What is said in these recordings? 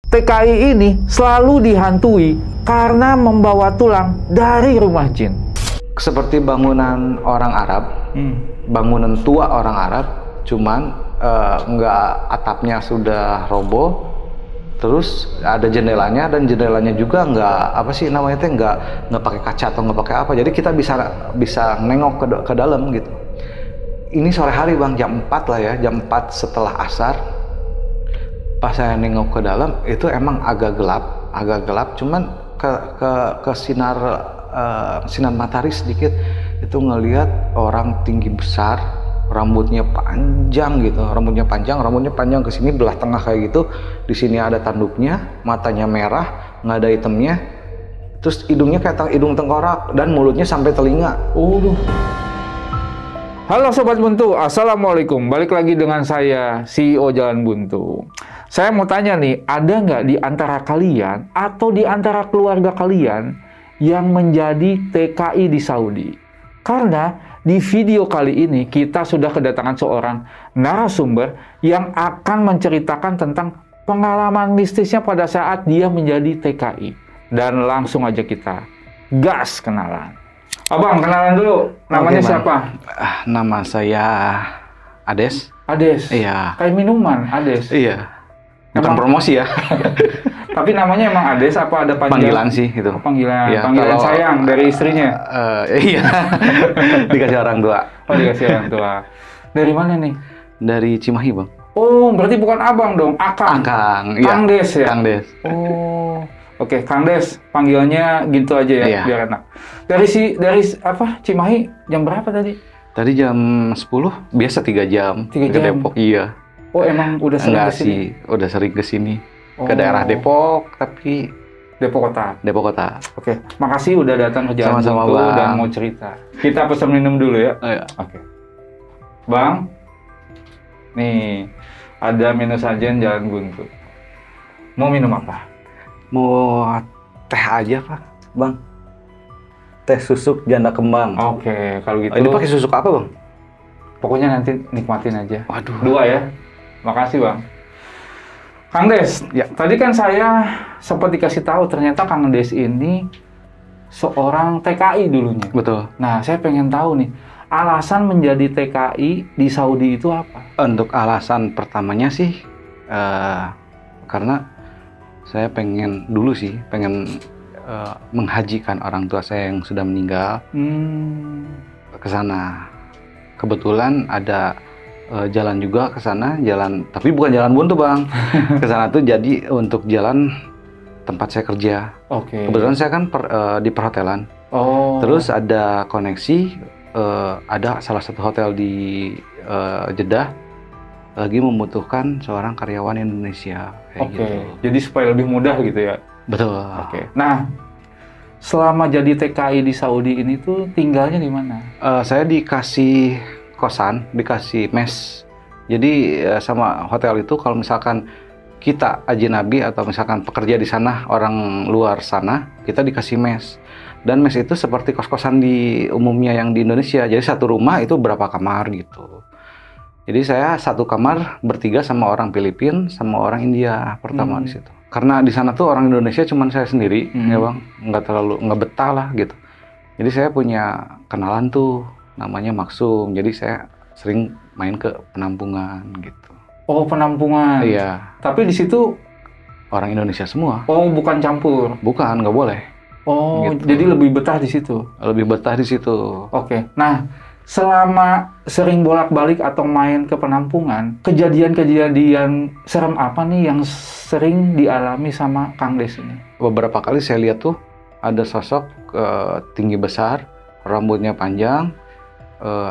TKI ini selalu dihantui karena membawa tulang dari rumah jin. Seperti bangunan orang Arab, bangunan tua orang Arab, cuman nggak atapnya sudah roboh, terus ada jendelanya dan jendelanya juga nggak apa sih namanya teh nggak pakai kaca atau nggak pakai apa, jadi kita bisa nengok ke dalam gitu. Ini sore hari bang, jam 4 lah ya, jam 4 setelah asar. Pas saya nengok ke dalam itu emang agak gelap, cuman ke sinar matahari sedikit itu ngelihat orang tinggi besar, rambutnya panjang gitu, rambutnya panjang ke sini belah tengah kayak gitu. Di sini ada tanduknya, matanya merah, nggak ada hitamnya, terus hidungnya kayak hidung tengkorak dan mulutnya sampai telinga. Halo Sobat Buntu, Assalamualaikum. Balik lagi dengan saya, CEO Jalan Buntu. Saya mau tanya nih, ada nggak di antara kalian atau di antara keluarga kalian yang menjadi TKI di Saudi? Karena di video kali ini kita sudah kedatangan seorang narasumber yang akan menceritakan tentang pengalaman mistisnya pada saat dia menjadi TKI. Dan langsung aja kita gas kenalan. Abang, kenalan dulu. Namanya siapa? Nama saya Ades. Ades? Iya. Kayak minuman, Ades? Iya. Bukan promosi ya. Tapi namanya emang Ades apa ada panggilan sih itu? Panggilan, ya, panggilan sayang dari istrinya? Iya. Dikasih orang tua. Oh, dikasih orang tua. Dari mana nih? Dari Cimahi bang. Oh, berarti bukan abang dong, Akang? Akang, iya. Kang Des ya? Kang Des. Oh, oke, Kang Des. Panggilannya gitu aja ya, iya. Biar enak. Dari apa, Cimahi jam berapa tadi? Tadi jam 10, biasa 3 jam. 3 jam? Ke Depok, iya. Oh, emang udah sering Enggak kesini? sih, udah sering kesini. Ke daerah Depok, tapi... Depok Kota? Depok Kota. Oke, makasih udah datang ke Jalan Buntu dan mau cerita. Kita pesan minum dulu ya? Oh, iya. Oke. Bang, nih, ada minum sajian Jalan Buntu. Mau minum apa? Mau teh aja Pak, Bang. Teh susuk janda kembang. Oke, kalau gitu... Ini pakai susuk apa Bang? Pokoknya nanti nikmatin aja. Waduh. 2 ya. Makasih Bang. Kang Des, ya. Tadi kan saya sempat dikasih tahu ternyata Kang Des ini seorang TKI dulunya. Betul. Nah, saya pengen tahu nih, alasan menjadi TKI di Saudi itu apa? Untuk alasan pertamanya sih, karena saya pengen menghajikan orang tua saya yang sudah meninggal ke sana. Kebetulan ada jalan juga ke sana, tapi bukan jalan buntu Bang. Ke sana tuh jadi untuk jalan tempat saya kerja. Oke. Kebetulan saya kan di perhotelan. Oh. Terus ada koneksi, ada salah satu hotel di Jeddah lagi membutuhkan seorang karyawan Indonesia. Oke. Gitu. Jadi supaya lebih mudah gitu ya? Betul. Oke. Nah, selama jadi TKI di Saudi ini tuh tinggalnya di mana? Saya dikasih kosan, dikasih mes. Jadi sama hotel itu kalau misalkan kita ajnabi atau misalkan pekerja di sana, orang luar sana, kita dikasih mes. Dan mes itu seperti kos-kosan di umumnya yang di Indonesia. Jadi satu rumah itu berapa kamar gitu. Jadi saya satu kamar bertiga sama orang Filipina sama orang India pertama di situ. Karena di sana tuh orang Indonesia cuman saya sendiri, ya Bang, nggak betah lah gitu. Jadi saya punya kenalan tuh namanya Maksum. Jadi saya sering main ke penampungan gitu. Oh, penampungan. Iya. Tapi di situ orang Indonesia semua. Oh, bukan campur. Bukan, nggak boleh. Oh, gitu. Jadi lebih betah di situ. Lebih betah di situ. Oke. Nah, selama sering bolak-balik atau main ke penampungan, kejadian-kejadian serem apa nih yang sering dialami sama Kang Des ini? Beberapa kali saya lihat tuh ada sosok tinggi besar, rambutnya panjang,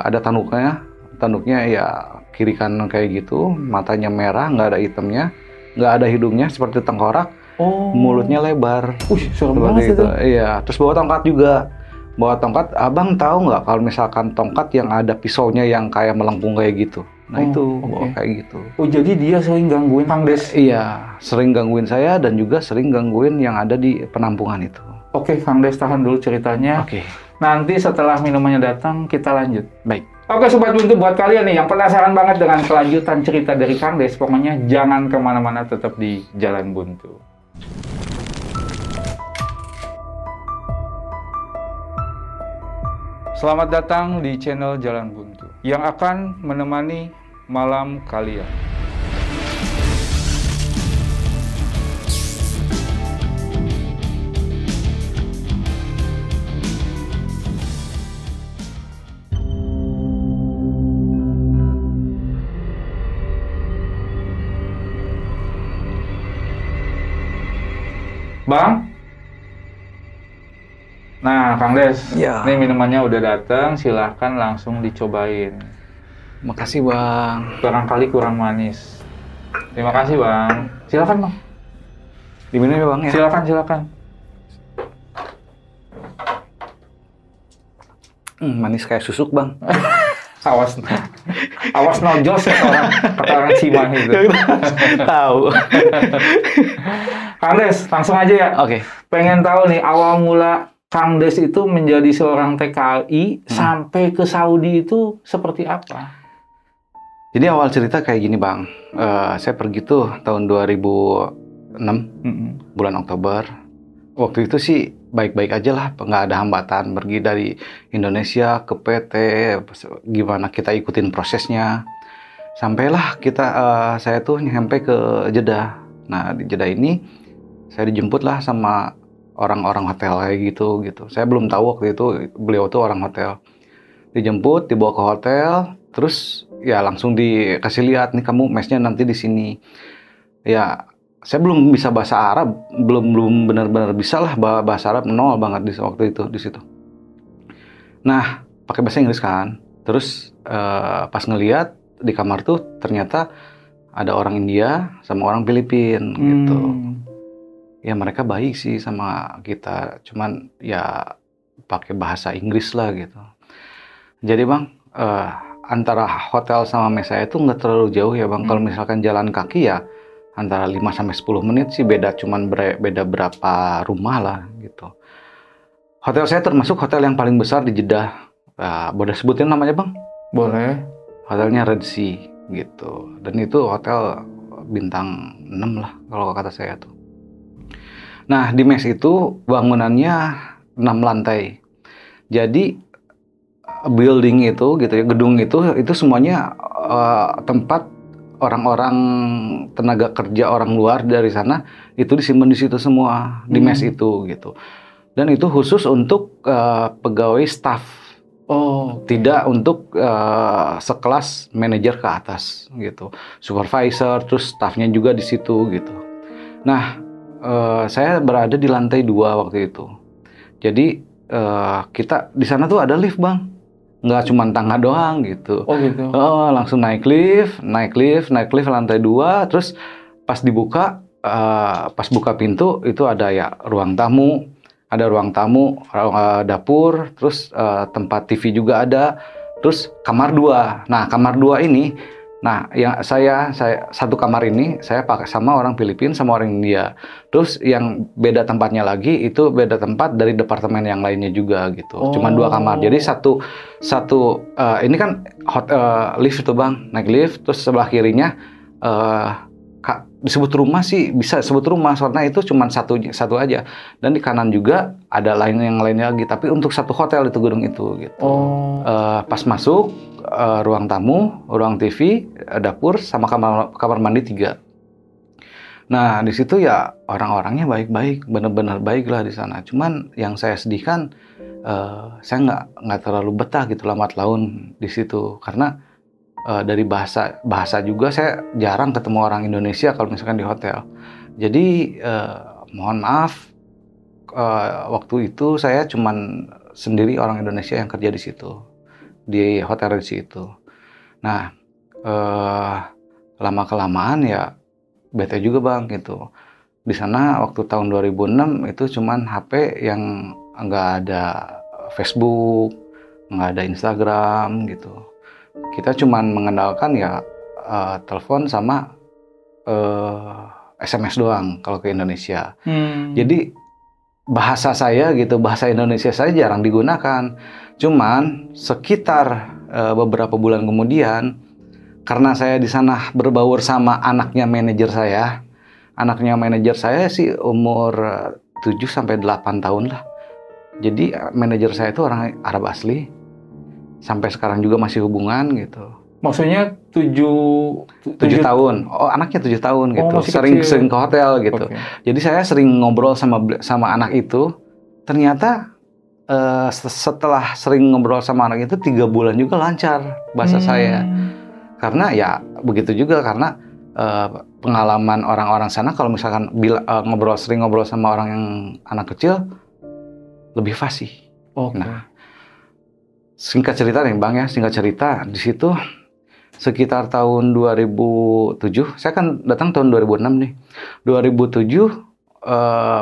ada tanduknya ya kiri kanan kayak gitu, matanya merah, nggak ada hitamnya, nggak ada hidungnya seperti tengkorak, mulutnya lebar. Serem banget itu. Iya, terus bawa tongkat juga. Bawa tongkat, abang tahu nggak kalau misalkan tongkat yang ada pisaunya yang kayak melengkung kayak gitu? Nah itu, bawa kayak gitu. Oh, jadi dia sering gangguin Kang Des? Iya, sering gangguin saya dan juga sering gangguin yang ada di penampungan itu. Oke, Kang Des tahan dulu ceritanya. Oke. Nanti setelah minumannya datang, kita lanjut. Baik. Oke Sobat Buntu, buat kalian nih yang penasaran banget dengan kelanjutan cerita dari Kang Des, pokoknya jangan kemana-mana, tetap di Jalan Buntu. Selamat datang di channel Jalan Buntu yang akan menemani malam kalian. Bang? Nah, Kang Des, Ya. ini minumannya udah datang, silahkan langsung dicobain. Makasih Bang. Barangkali kurang manis. Terima kasih Bang. Silakan Bang. Diminum ya Bang ya? Silakan. Manis kayak susuk Bang. Awas nojos ya kata orang Cimahi itu. Tahu. Kang Des, langsung aja ya. Oke. Pengen tahu nih awal mula Kang Des itu menjadi seorang TKI sampai ke Saudi itu seperti apa? Jadi awal cerita kayak gini Bang. Saya pergi tuh tahun 2006, bulan Oktober. Waktu itu sih baik-baik aja lah, nggak ada hambatan. Pergi dari Indonesia ke PT, gimana kita ikutin prosesnya. Sampailah saya tuh nyampe ke Jeddah. Nah di Jeddah ini saya dijemput lah sama orang-orang hotel kayak gitu. Saya belum tahu waktu itu beliau tuh orang hotel. Dijemput, dibawa ke hotel, terus ya langsung dikasih lihat nih kamu mesnya nanti di sini. Ya saya belum bisa bahasa Arab, belum benar-benar bisa lah bahasa Arab, nol banget di waktu itu di situ. Nah pakai bahasa Inggris kan. Terus pas ngelihat di kamar tuh ternyata ada orang India sama orang Filipina gitu. Ya mereka baik sih sama kita, cuman ya pakai bahasa Inggris lah gitu. Jadi Bang, antara hotel sama mes saya itu nggak terlalu jauh ya Bang. Kalau misalkan jalan kaki ya antara 5-10 menit sih, beda berapa rumah lah gitu. Hotel saya termasuk hotel yang paling besar di Jeddah. Boleh sebutin namanya Bang? Boleh. Hotelnya Red Sea gitu. Dan itu hotel bintang 6 lah kalau kata saya tuh. Nah di mes itu bangunannya 6 lantai. Jadi building itu gitu ya, gedung itu semuanya tempat orang-orang tenaga kerja orang luar dari sana itu disimpan di situ semua di mes itu gitu. Dan itu khusus untuk pegawai staff. Oh, tidak untuk sekelas manajer ke atas gitu. Supervisor, terus staffnya juga di situ gitu. Nah, saya berada di lantai 2 waktu itu. Jadi kita di sana tuh ada lift Bang. Nggak cuma tangga doang gitu. Oh gitu. Langsung naik lift lantai 2, terus pas dibuka, pas buka pintu itu ada ya ruang tamu, dapur, terus tempat TV juga ada, terus kamar 2. Nah kamar 2 ini, yang saya satu kamar ini saya pakai sama orang Filipina sama orang India. Terus yang beda tempatnya lagi itu beda tempat dari departemen yang lainnya juga gitu. Cuman 2 kamar. Jadi satu ini kan lift itu Bang, naik lift, terus sebelah kirinya disebut rumah sih bisa disebut rumah soalnya itu cuma satu aja, dan di kanan juga ada yang lainnya lagi, tapi untuk satu hotel itu gedung itu gitu. Pas masuk ruang tamu, ruang TV, dapur sama kamar mandi 3. Nah di situ ya orang-orangnya baik-baik, benar-benar baik lah di sana. Cuman yang saya sedihkan saya nggak terlalu betah gitu lambat laun di situ, karena dari bahasa juga saya jarang ketemu orang Indonesia kalau misalkan di hotel. Jadi mohon maaf, waktu itu saya cuman sendiri orang Indonesia yang kerja di situ, di hotel Red Sea itu. Nah lama kelamaan ya bete juga Bang gitu. Di sana waktu tahun 2006 itu cuman HP yang nggak ada Facebook, nggak ada Instagram gitu. Kita cuman mengandalkan ya telepon sama SMS doang kalau ke Indonesia. Jadi bahasa saya gitu, bahasa Indonesia saya jarang digunakan. Cuman sekitar beberapa bulan kemudian, karena saya di sana berbaur sama anaknya manajer saya. Anaknya manajer saya sih umur 7 sampai 8 tahun lah. Jadi manajer saya itu orang Arab asli. Sampai sekarang juga masih hubungan gitu. Maksudnya 7 tahun. Oh, anaknya 7 tahun gitu. masih Sering kecil. ke hotel gitu. Oke. Jadi saya sering ngobrol sama anak itu. Ternyata setelah sering ngobrol sama anak itu 3 bulan juga lancar bahasa saya. Karena ya begitu juga, karena pengalaman orang-orang sana kalau misalkan sering ngobrol sama orang yang anak kecil lebih fasih. Oke. Nah, singkat cerita nih Bang ya, singkat cerita di situ sekitar tahun 2007, saya kan datang tahun 2006 nih. 2007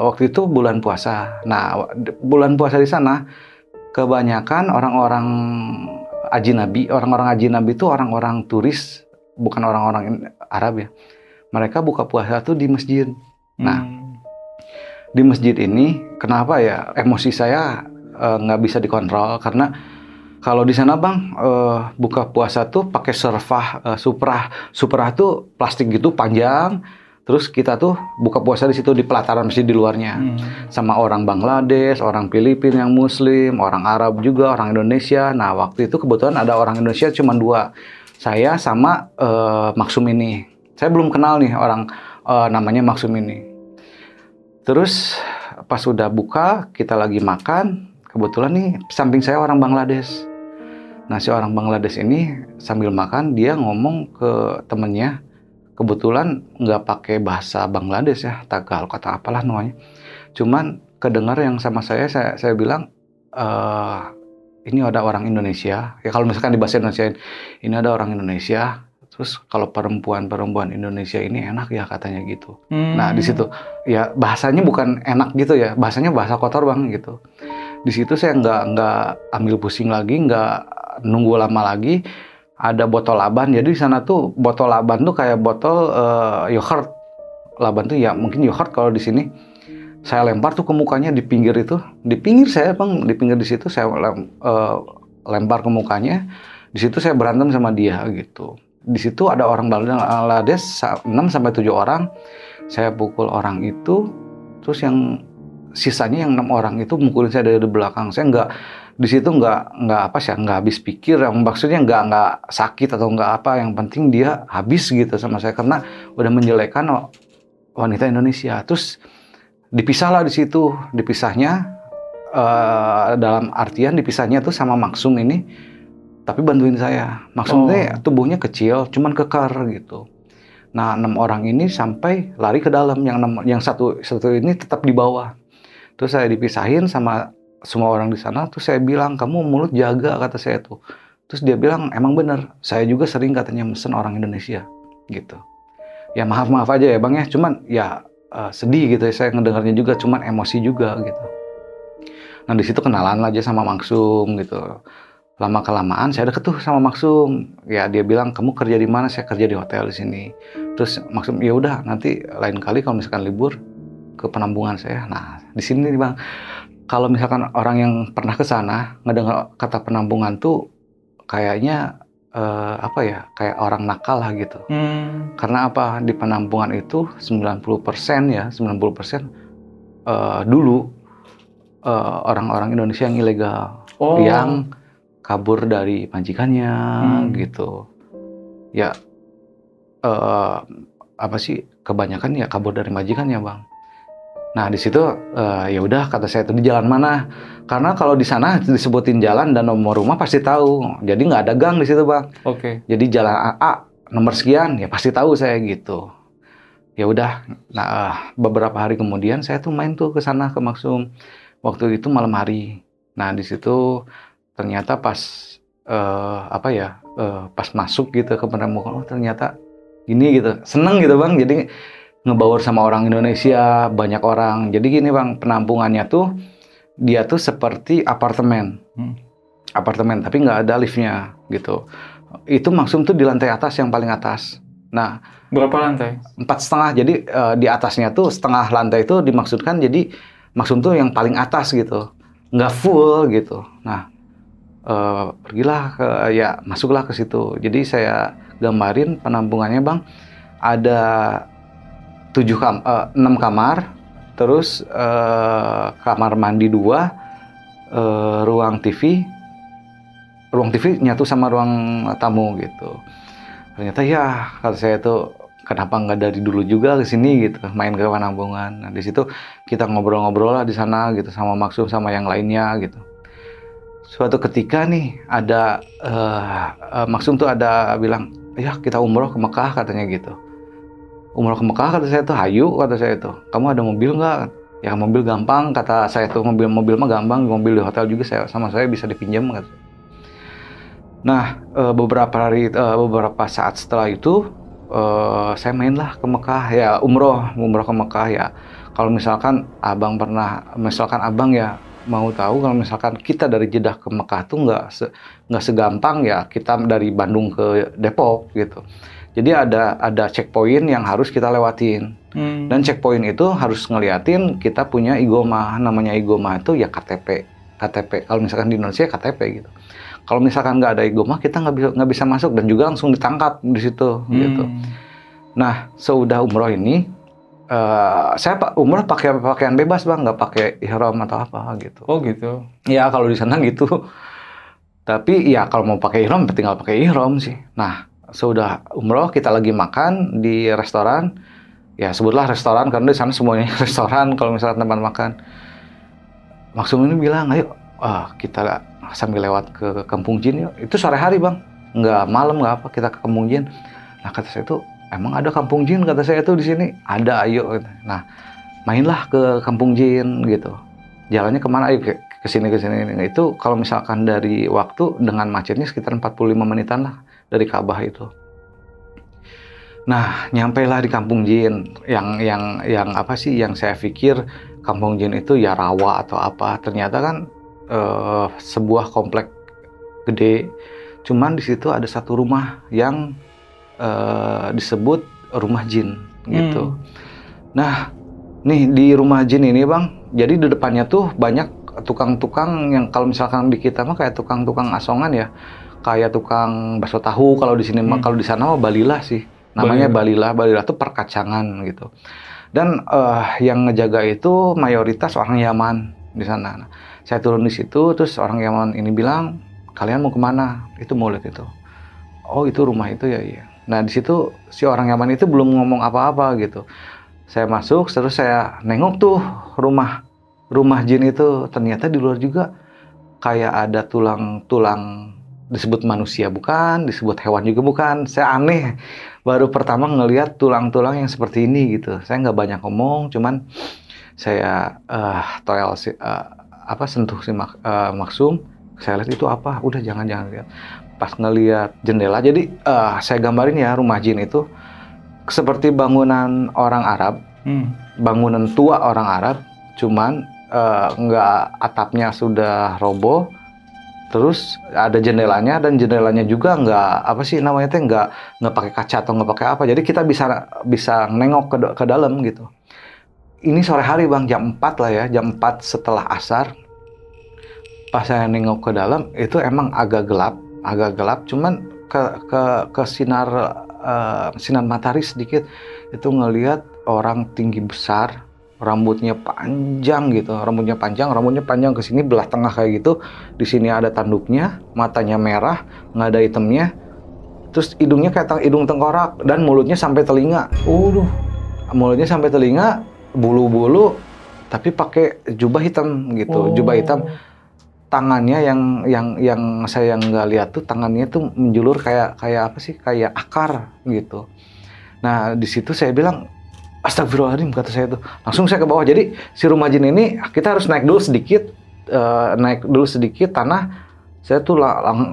waktu itu bulan puasa. Nah, bulan puasa di sana kebanyakan orang-orang ajnabi. Orang-orang ajnabi itu orang-orang turis, bukan orang-orang Arab ya. Mereka buka puasa tuh di masjid. Nah, di masjid ini kenapa ya emosi saya nggak bisa dikontrol, karena kalau di sana Bang, buka puasa tuh pakai suprah tuh plastik gitu panjang. Terus kita tuh buka puasa di situ di pelataran masjid di luarnya. Sama orang Bangladesh, orang Filipina yang Muslim, orang Arab juga, orang Indonesia. Nah, waktu itu kebetulan ada orang Indonesia cuma 2. Saya sama Maksum ini. Saya belum kenal nih orang namanya Maksum ini. Terus pas sudah buka, kita lagi makan. Kebetulan nih samping saya orang Bangladesh. Nah, si orang Bangladesh ini sambil makan, dia ngomong ke temennya, kebetulan nggak pakai bahasa Bangladesh ya, Tagalog atau apalah namanya. Cuman kedengar yang sama saya bilang, ini ada orang Indonesia. Ya kalau misalkan di bahasa Indonesia, ini ada orang Indonesia. Terus kalau perempuan Indonesia ini enak ya katanya gitu. Nah di situ ya bahasanya bukan enak gitu ya, bahasanya bahasa kotor Bang gitu. Di situ saya nggak ambil pusing lagi, nggak nunggu lama lagi. Ada botol Laban, jadi di sana tuh botol Laban tuh kayak botol yogurt. Laban tuh ya mungkin yogurt kalau di sini. Saya lempar tuh ke mukanya di pinggir itu, di pinggir saya Bang, di pinggir di situ saya lempar ke mukanya. Di situ saya berantem sama dia gitu. Di situ ada orang Bangladesh 6 sampai 7 orang. Saya pukul orang itu, terus yang sisanya yang 6 orang itu mukulin saya dari belakang. Saya di situ nggak habis pikir, maksudnya nggak sakit atau nggak apa, yang penting dia habis gitu sama saya karena udah menjelekkan wanita Indonesia. Terus dipisahlah di situ, dipisahnya dalam artian dipisahnya tuh sama Maksum ini, tapi bantuin saya. Maksum tubuhnya kecil, cuman kekar gitu. Nah 6 orang ini sampai lari ke dalam, yang satu ini tetap di bawah. Terus saya dipisahin sama semua orang di sana, terus saya bilang, kamu mulut jaga, kata saya tuh. Terus dia bilang, emang bener, saya juga sering katanya mesen orang Indonesia, gitu. Ya maaf aja ya Bang ya, cuman ya sedih gitu ya, saya ngedengarnya juga, cuman emosi juga gitu. Nah di situ kenalan aja sama Maksum gitu. Lama-kelamaan saya deket tuh sama Maksum. Ya dia bilang, kamu kerja di mana? Saya kerja di hotel di sini. Terus Maksum, ya udah nanti lain kali kalau misalkan libur ke penampungan saya. Nah di sini nih Bang. Kalau misalkan orang yang pernah ke sana ngedengar kata penampungan tuh kayaknya kayak orang nakal lah gitu. Karena apa? Di penampungan itu 90% dulu orang-orang Indonesia yang ilegal, yang kabur dari majikannya gitu. Ya kebanyakan ya kabur dari majikannya Bang. Nah di situ ya udah kata saya itu di jalan mana, karena kalau di sana disebutin jalan dan nomor rumah pasti tahu, jadi nggak ada gang di situ Bang. Jadi jalan A nomor sekian ya pasti tahu saya gitu. Ya udah, nah beberapa hari kemudian saya tuh main tuh ke sana ke Maksum. Waktu itu malam hari. Nah di situ ternyata pas pas masuk gitu ke penampungan, ternyata gini gitu, seneng gitu Bang. Jadi ngebaur sama orang Indonesia, banyak orang. Jadi gini Bang, penampungannya tuh dia tuh seperti apartemen. Apartemen, tapi nggak ada liftnya gitu. Itu Maksum tuh di lantai atas, yang paling atas. Nah, berapa lantai? 4,5. Jadi di atasnya tuh setengah lantai itu dimaksudkan jadi Maksum tuh yang paling atas gitu. Nggak full gitu. Nah, Pergilah ke, ya masuklah ke situ. Jadi saya gambarin penampungannya bang, ada 6 kamar, terus kamar mandi 2, ruang TV nyatu sama ruang tamu gitu. Ternyata ya kata saya tuh, kenapa nggak dari dulu juga ke sini gitu, main ke penampungan. Nah di situ kita ngobrol-ngobrol lah di sana gitu sama Maksum sama yang lainnya gitu. Suatu ketika nih ada Maksum tuh ada bilang, ya kita umroh ke Mekah katanya gitu. Umroh ke Mekah kata saya tuh, hayu kata saya tuh. Kamu ada mobil nggak? Ya mobil gampang kata saya tuh, mobil mah gampang, mobil di hotel juga sama saya bisa dipinjam kata. Nah beberapa saat setelah itu saya mainlah ke Mekah ya, umroh ke Mekah ya. Kalau misalkan abang ya mau tahu, kalau misalkan kita dari Jeddah ke Mekah tuh nggak segampang ya kita dari Bandung ke Depok gitu. Jadi ada checkpoint yang harus kita lewatin. Dan checkpoint itu harus ngeliatin kita punya igomah. Namanya igomah itu ya KTP. Kalau misalkan di Indonesia KTP gitu. Kalau misalkan nggak ada igomah kita nggak bisa masuk dan juga langsung ditangkap di situ gitu. Nah seudah umroh ini saya umroh pakai pakaian bebas bang, nggak pakai ihram atau apa gitu. Oh gitu. Ya kalau di sana gitu. Tapi ya kalau mau pakai ihram tinggal pakai ihram sih. Nah sudah umroh kita lagi makan di restoran. Ya sebutlah restoran karena di sana semuanya restoran kalau misalnya tempat makan. Maksum ini bilang, ayo kita sambil lewat ke Kampung Jin yuk. Itu sore hari bang, nggak malam nggak apa, kita ke Kampung Jin. Nah kata saya tuh, emang ada Kampung Jin kata saya tuh di sini. Ada, ayo. Nah mainlah ke Kampung Jin gitu. Jalannya kemana? Ayo ke sini. Itu kalau misalkan dari waktu dengan macetnya sekitar 45 menitan lah dari Ka'bah itu. Nah, nyampailah di Kampung Jin. Yang apa sih? Yang saya pikir Kampung Jin itu ya rawa atau apa. Ternyata kan sebuah komplek gede. Cuman di situ ada satu rumah yang disebut rumah jin gitu. Nah, nih di rumah jin ini bang, jadi di depannya tuh banyak tukang-tukang yang kalau misalkan di kita mah kayak tukang-tukang asongan ya, kayak tukang bakso tahu. Kalau di sini mah, kalau di sana mah balilah sih. Namanya Balila tuh perkacangan gitu. Dan yang ngejaga itu mayoritas orang Yaman di sana. Nah, saya turun di situ, terus orang Yaman ini bilang, kalian mau kemana? Itu mau lihat itu. Oh itu rumah itu ya, iya. Nah di situ si orang Yaman itu belum ngomong apa-apa gitu. Saya masuk, terus saya nengok tuh rumah jin itu. Ternyata di luar juga kayak ada tulang-tulang, disebut manusia bukan, disebut hewan juga bukan. Saya aneh. Baru pertama ngelihat tulang-tulang yang seperti ini gitu. Saya nggak banyak ngomong, cuman saya sentuh si Maksum. Saya lihat itu apa? Udah jangan lihat. Pas ngelihat jendela, jadi saya gambarin ya rumah jin itu seperti bangunan orang Arab, bangunan tua orang Arab, cuman nggak atapnya sudah roboh. Terus ada jendelanya dan jendelanya juga nggak pakai kaca atau nggak pakai apa. Jadi kita bisa nengok ke dalam gitu. Ini sore hari bang, jam 4 lah ya, jam 4 setelah asar. Pas saya nengok ke dalam itu emang agak gelap. Cuman ke sinar matahari sedikit itu ngelihat orang tinggi besar. Rambutnya panjang ke sini belah tengah kayak gitu. Di sini ada tanduknya, matanya merah, nggak ada hitamnya. Terus hidungnya kayak hidung tengkorak dan mulutnya sampai telinga. Mulutnya sampai telinga, bulu-bulu, tapi pakai jubah hitam gitu. Jubah hitam. Tangannya yang saya nggak lihat tuh, tangannya tuh menjulur kayak apa sih? Kayak akar gitu. Nah di situ saya bilang, astagfirullahaladzim kata saya tuh. Langsung saya ke bawah. Jadi si rumah jin ini kita harus naik dulu sedikit tanah. Saya tuh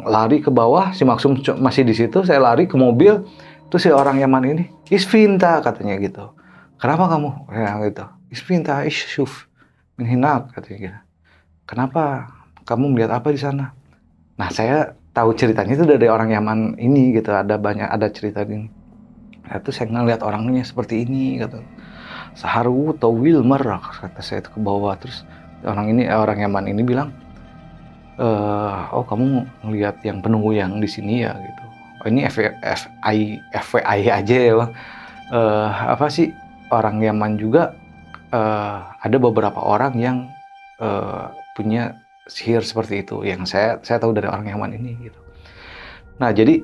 lari ke bawah. Si Maksum masih di situ. Saya lari ke mobil. Terus si orang Yaman ini, isfinta katanya gitu. Kenapa kamu? Ya gitu. Isfinta isyuf min hinak katanya gitu. Kenapa? Kamu melihat apa di sana? Nah saya tahu ceritanya itu dari orang Yaman ini gitu. Ada cerita ini. Itu saya ngeliat orangnya seperti ini kata. Saharu tawil merah kata saya itu ke bawah. Terus orang Yaman ini bilang, oh kamu ngelihat yang penunggu yang di sini ya gitu. Oh, ini FYI aja ya bang. Apa sih, orang Yaman juga ada beberapa orang yang punya sihir seperti itu yang saya tahu dari orang Yaman ini gitu. Nah, jadi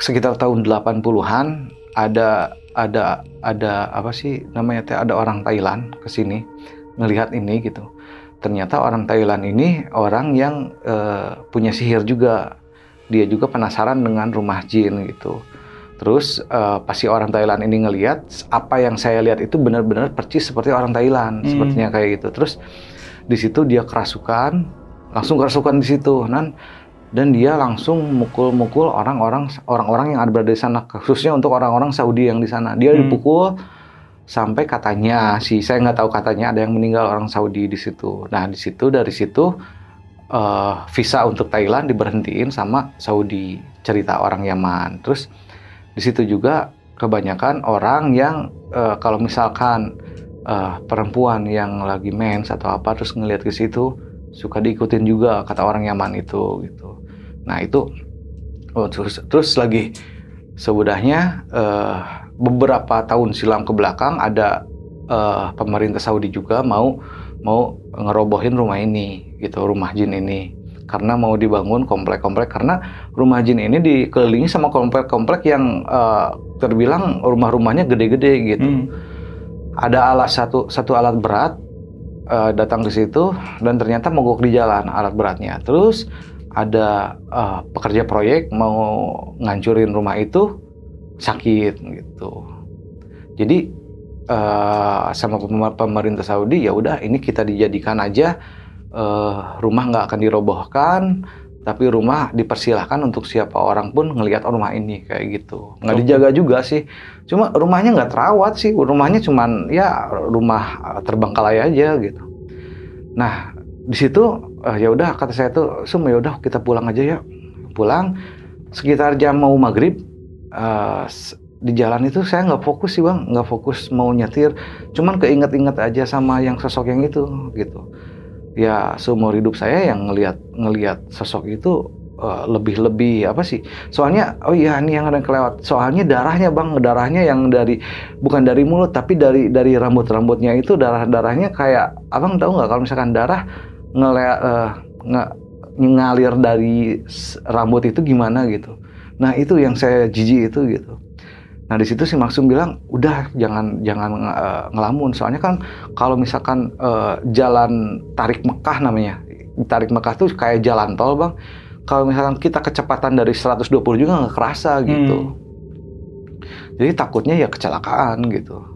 sekitar tahun 80-an ada apa sih namanya, ada orang Thailand ke sini ngelihat ini gitu. Ternyata orang Thailand ini orang yang punya sihir juga. Dia juga penasaran dengan rumah jin gitu. Terus pasti orang Thailand ini ngelihat apa yang saya lihat itu benar-benar percis seperti orang Thailand, sepertinya kayak gitu. Terus di situ dia langsung kerasukan di situ, dan dia langsung mukul-mukul orang-orang yang ada di sana, khususnya untuk orang-orang Saudi yang di sana. Dia dipukul sampai katanya saya nggak tahu, katanya ada yang meninggal orang Saudi di situ. Nah, dari situ visa untuk Thailand diberhentiin sama Saudi, cerita orang Yaman. Terus di situ juga kebanyakan orang yang kalau misalkan perempuan yang lagi mens atau apa terus ngelihat ke situ suka diikutin juga, kata orang Yaman itu gitu. Nah itu terus lagi sebudahnya beberapa tahun silam ke belakang ada pemerintah Saudi juga mau ngerobohin rumah ini gitu, rumah jin ini, karena mau dibangun komplek-komplek, karena rumah jin ini dikelilingi sama komplek-komplek yang terbilang rumah-rumahnya gede-gede gitu. Ada satu alat berat datang ke situ dan ternyata mogok di jalan alat beratnya. Terus ada pekerja proyek mau ngancurin rumah itu, sakit gitu. Jadi sama pemerintah Saudi, ya udah ini kita dijadikan aja rumah nggak akan dirobohkan, tapi rumah dipersilahkan untuk siapa orang pun ngelihat rumah ini kayak gitu. Nggak dijaga juga sih, cuma rumahnya nggak terawat sih, rumahnya cuman ya rumah terbengkalai aja gitu. Nah di situ ya udah kata saya tuh, ya udah kita pulang aja ya. Pulang sekitar jam mau maghrib, di jalan itu saya nggak fokus sih bang, nggak fokus mau nyetir, cuman keinget-inget aja sama yang sosok yang itu gitu. Ya seumur hidup saya yang ngelihat sosok itu lebih apa sih? Soalnya oh iya ini yang ada kelewat. Soalnya darahnya bang, darahnya yang bukan dari mulut tapi dari rambut-rambutnya itu darahnya kayak, abang tahu nggak kalau misalkan darah ngalir dari rambut itu gimana gitu. Nah itu yang saya jijik itu gitu. Nah di situ si Maksum bilang udah jangan ngelamun, soalnya kan kalau misalkan jalan Tarik Mekah namanya, Tarik Mekah tuh kayak jalan tol bang, kalau misalkan kita kecepatan dari 120 juga nggak kerasa gitu. Jadi takutnya ya kecelakaan gitu.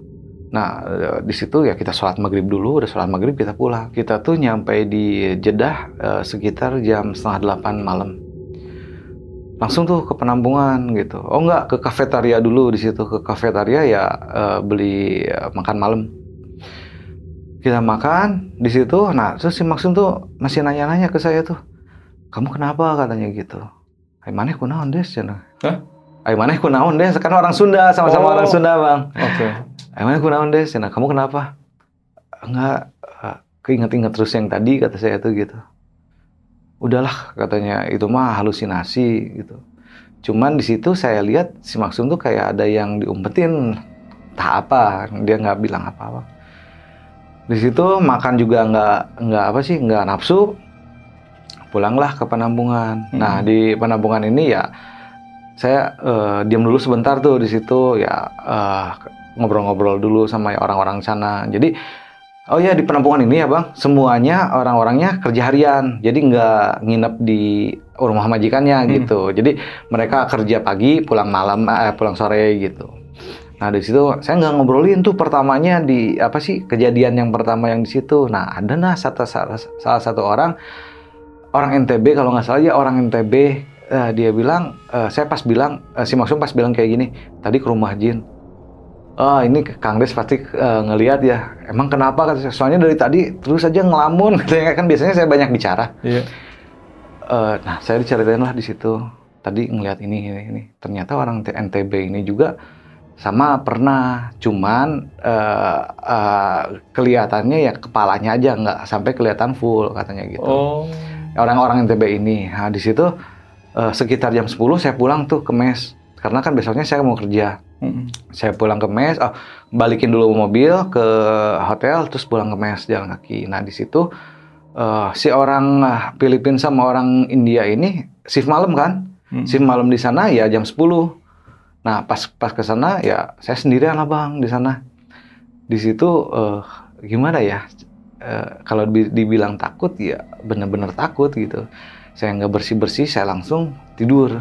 Nah di situ ya kita sholat maghrib dulu, udah sholat maghrib kita pulang. Kita tuh nyampe di Jeddah sekitar jam 7:30 malam. Langsung tuh ke penampungan gitu. Oh enggak, ke kafetaria dulu di situ. Ke kafetaria ya beli makan malam. Kita makan di situ. Nah, terus si Maksum tuh masih nanya-nanya ke saya tuh. Kamu kenapa katanya gitu. Ai maneh kunaon des cenah. Hah? Ai maneh kunaon des? Kan orang Sunda, sama-sama orang Sunda, Bang. Oke. Ai maneh kunaon des cenah. Kamu kenapa? Enggak, keinget-inget terus yang tadi kata saya tuh gitu. Udahlah katanya, itu mah halusinasi gitu. Cuman di situ saya lihat si Maksum tuh kayak ada yang diumpetin, entah apa, dia nggak bilang apa-apa. Di situ makan juga nggak nafsu. Pulanglah ke penampungan. Nah di penampungan ini ya saya diam dulu sebentar tuh di situ ya, ngobrol-ngobrol dulu sama orang-orang sana. Jadi oh ya di penampungan ini ya bang, semuanya orang-orangnya kerja harian, jadi nggak nginep di rumah majikannya gitu. Jadi mereka kerja pagi, pulang malam, pulang sore gitu. Nah di situ saya nggak ngobrolin tuh pertamanya di apa sih kejadian yang pertama yang di situ. Nah ada salah satu orang NTB kalau nggak salah ya, orang NTB, dia bilang, saya pas bilang, si Maksum pas bilang kayak gini, tadi ke rumah jin. Oh ini Kang Des pasti ngelihat ya. Emang kenapa? Soalnya dari tadi terus aja ngelamun. Katanya kan biasanya saya banyak bicara. Iya. Nah saya diceritain lah di situ. Tadi ngelihat ini. Ternyata orang NTB ini juga sama pernah. Cuman kelihatannya ya kepalanya aja, nggak sampai kelihatan full katanya gitu. Oh. orang-orang NTB ini. Nah, di situ sekitar jam 10 saya pulang tuh ke mes. Karena kan besoknya saya mau kerja. Saya pulang ke mes, balikin dulu mobil ke hotel, terus pulang ke mes jalan kaki. Nah, di situ si orang Filipina sama orang India ini shift malam kan? Shift malam di sana ya jam 10. Nah, pas ke sana ya saya sendirian lah Bang di sana. Di situ gimana ya? Kalau dibilang takut ya benar-benar takut gitu. Saya nggak bersih-bersih, saya langsung tidur.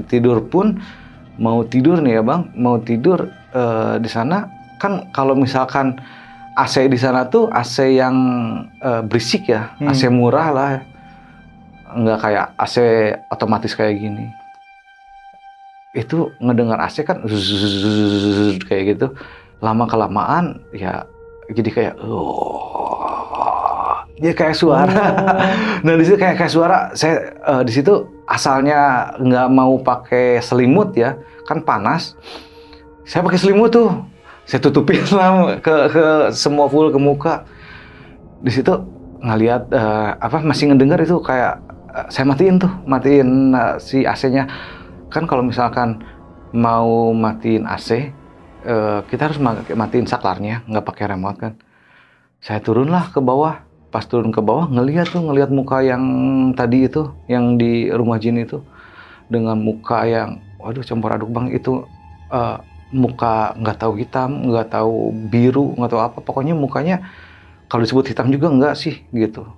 Tidur pun mau tidur nih ya Bang, mau tidur di sana kan kalau misalkan AC di sana tuh AC yang berisik ya, AC murah lah, nggak kayak AC otomatis kayak gini. Itu ngedengar AC kan kayak gitu, lama kelamaan ya jadi kayak dia kayak suara. Nah di situ kayak suara. Saya di situ asalnya nggak mau pakai selimut ya, kan panas. Saya pakai selimut tuh, saya tutupin lah ke semua full ke muka. Di situ ngeliat masih ngedengar itu kayak saya matiin si AC-nya. Kan kalau misalkan mau matiin AC, kita harus matiin saklarnya, nggak pakai remote kan. Saya turunlah ke bawah. Pas turun ke bawah ngelihat muka yang tadi itu, yang di rumah jin itu, dengan muka yang waduh campur aduk Bang, itu muka nggak tahu hitam, nggak tahu biru, nggak tahu apa, pokoknya mukanya kalau disebut hitam juga nggak sih gitu,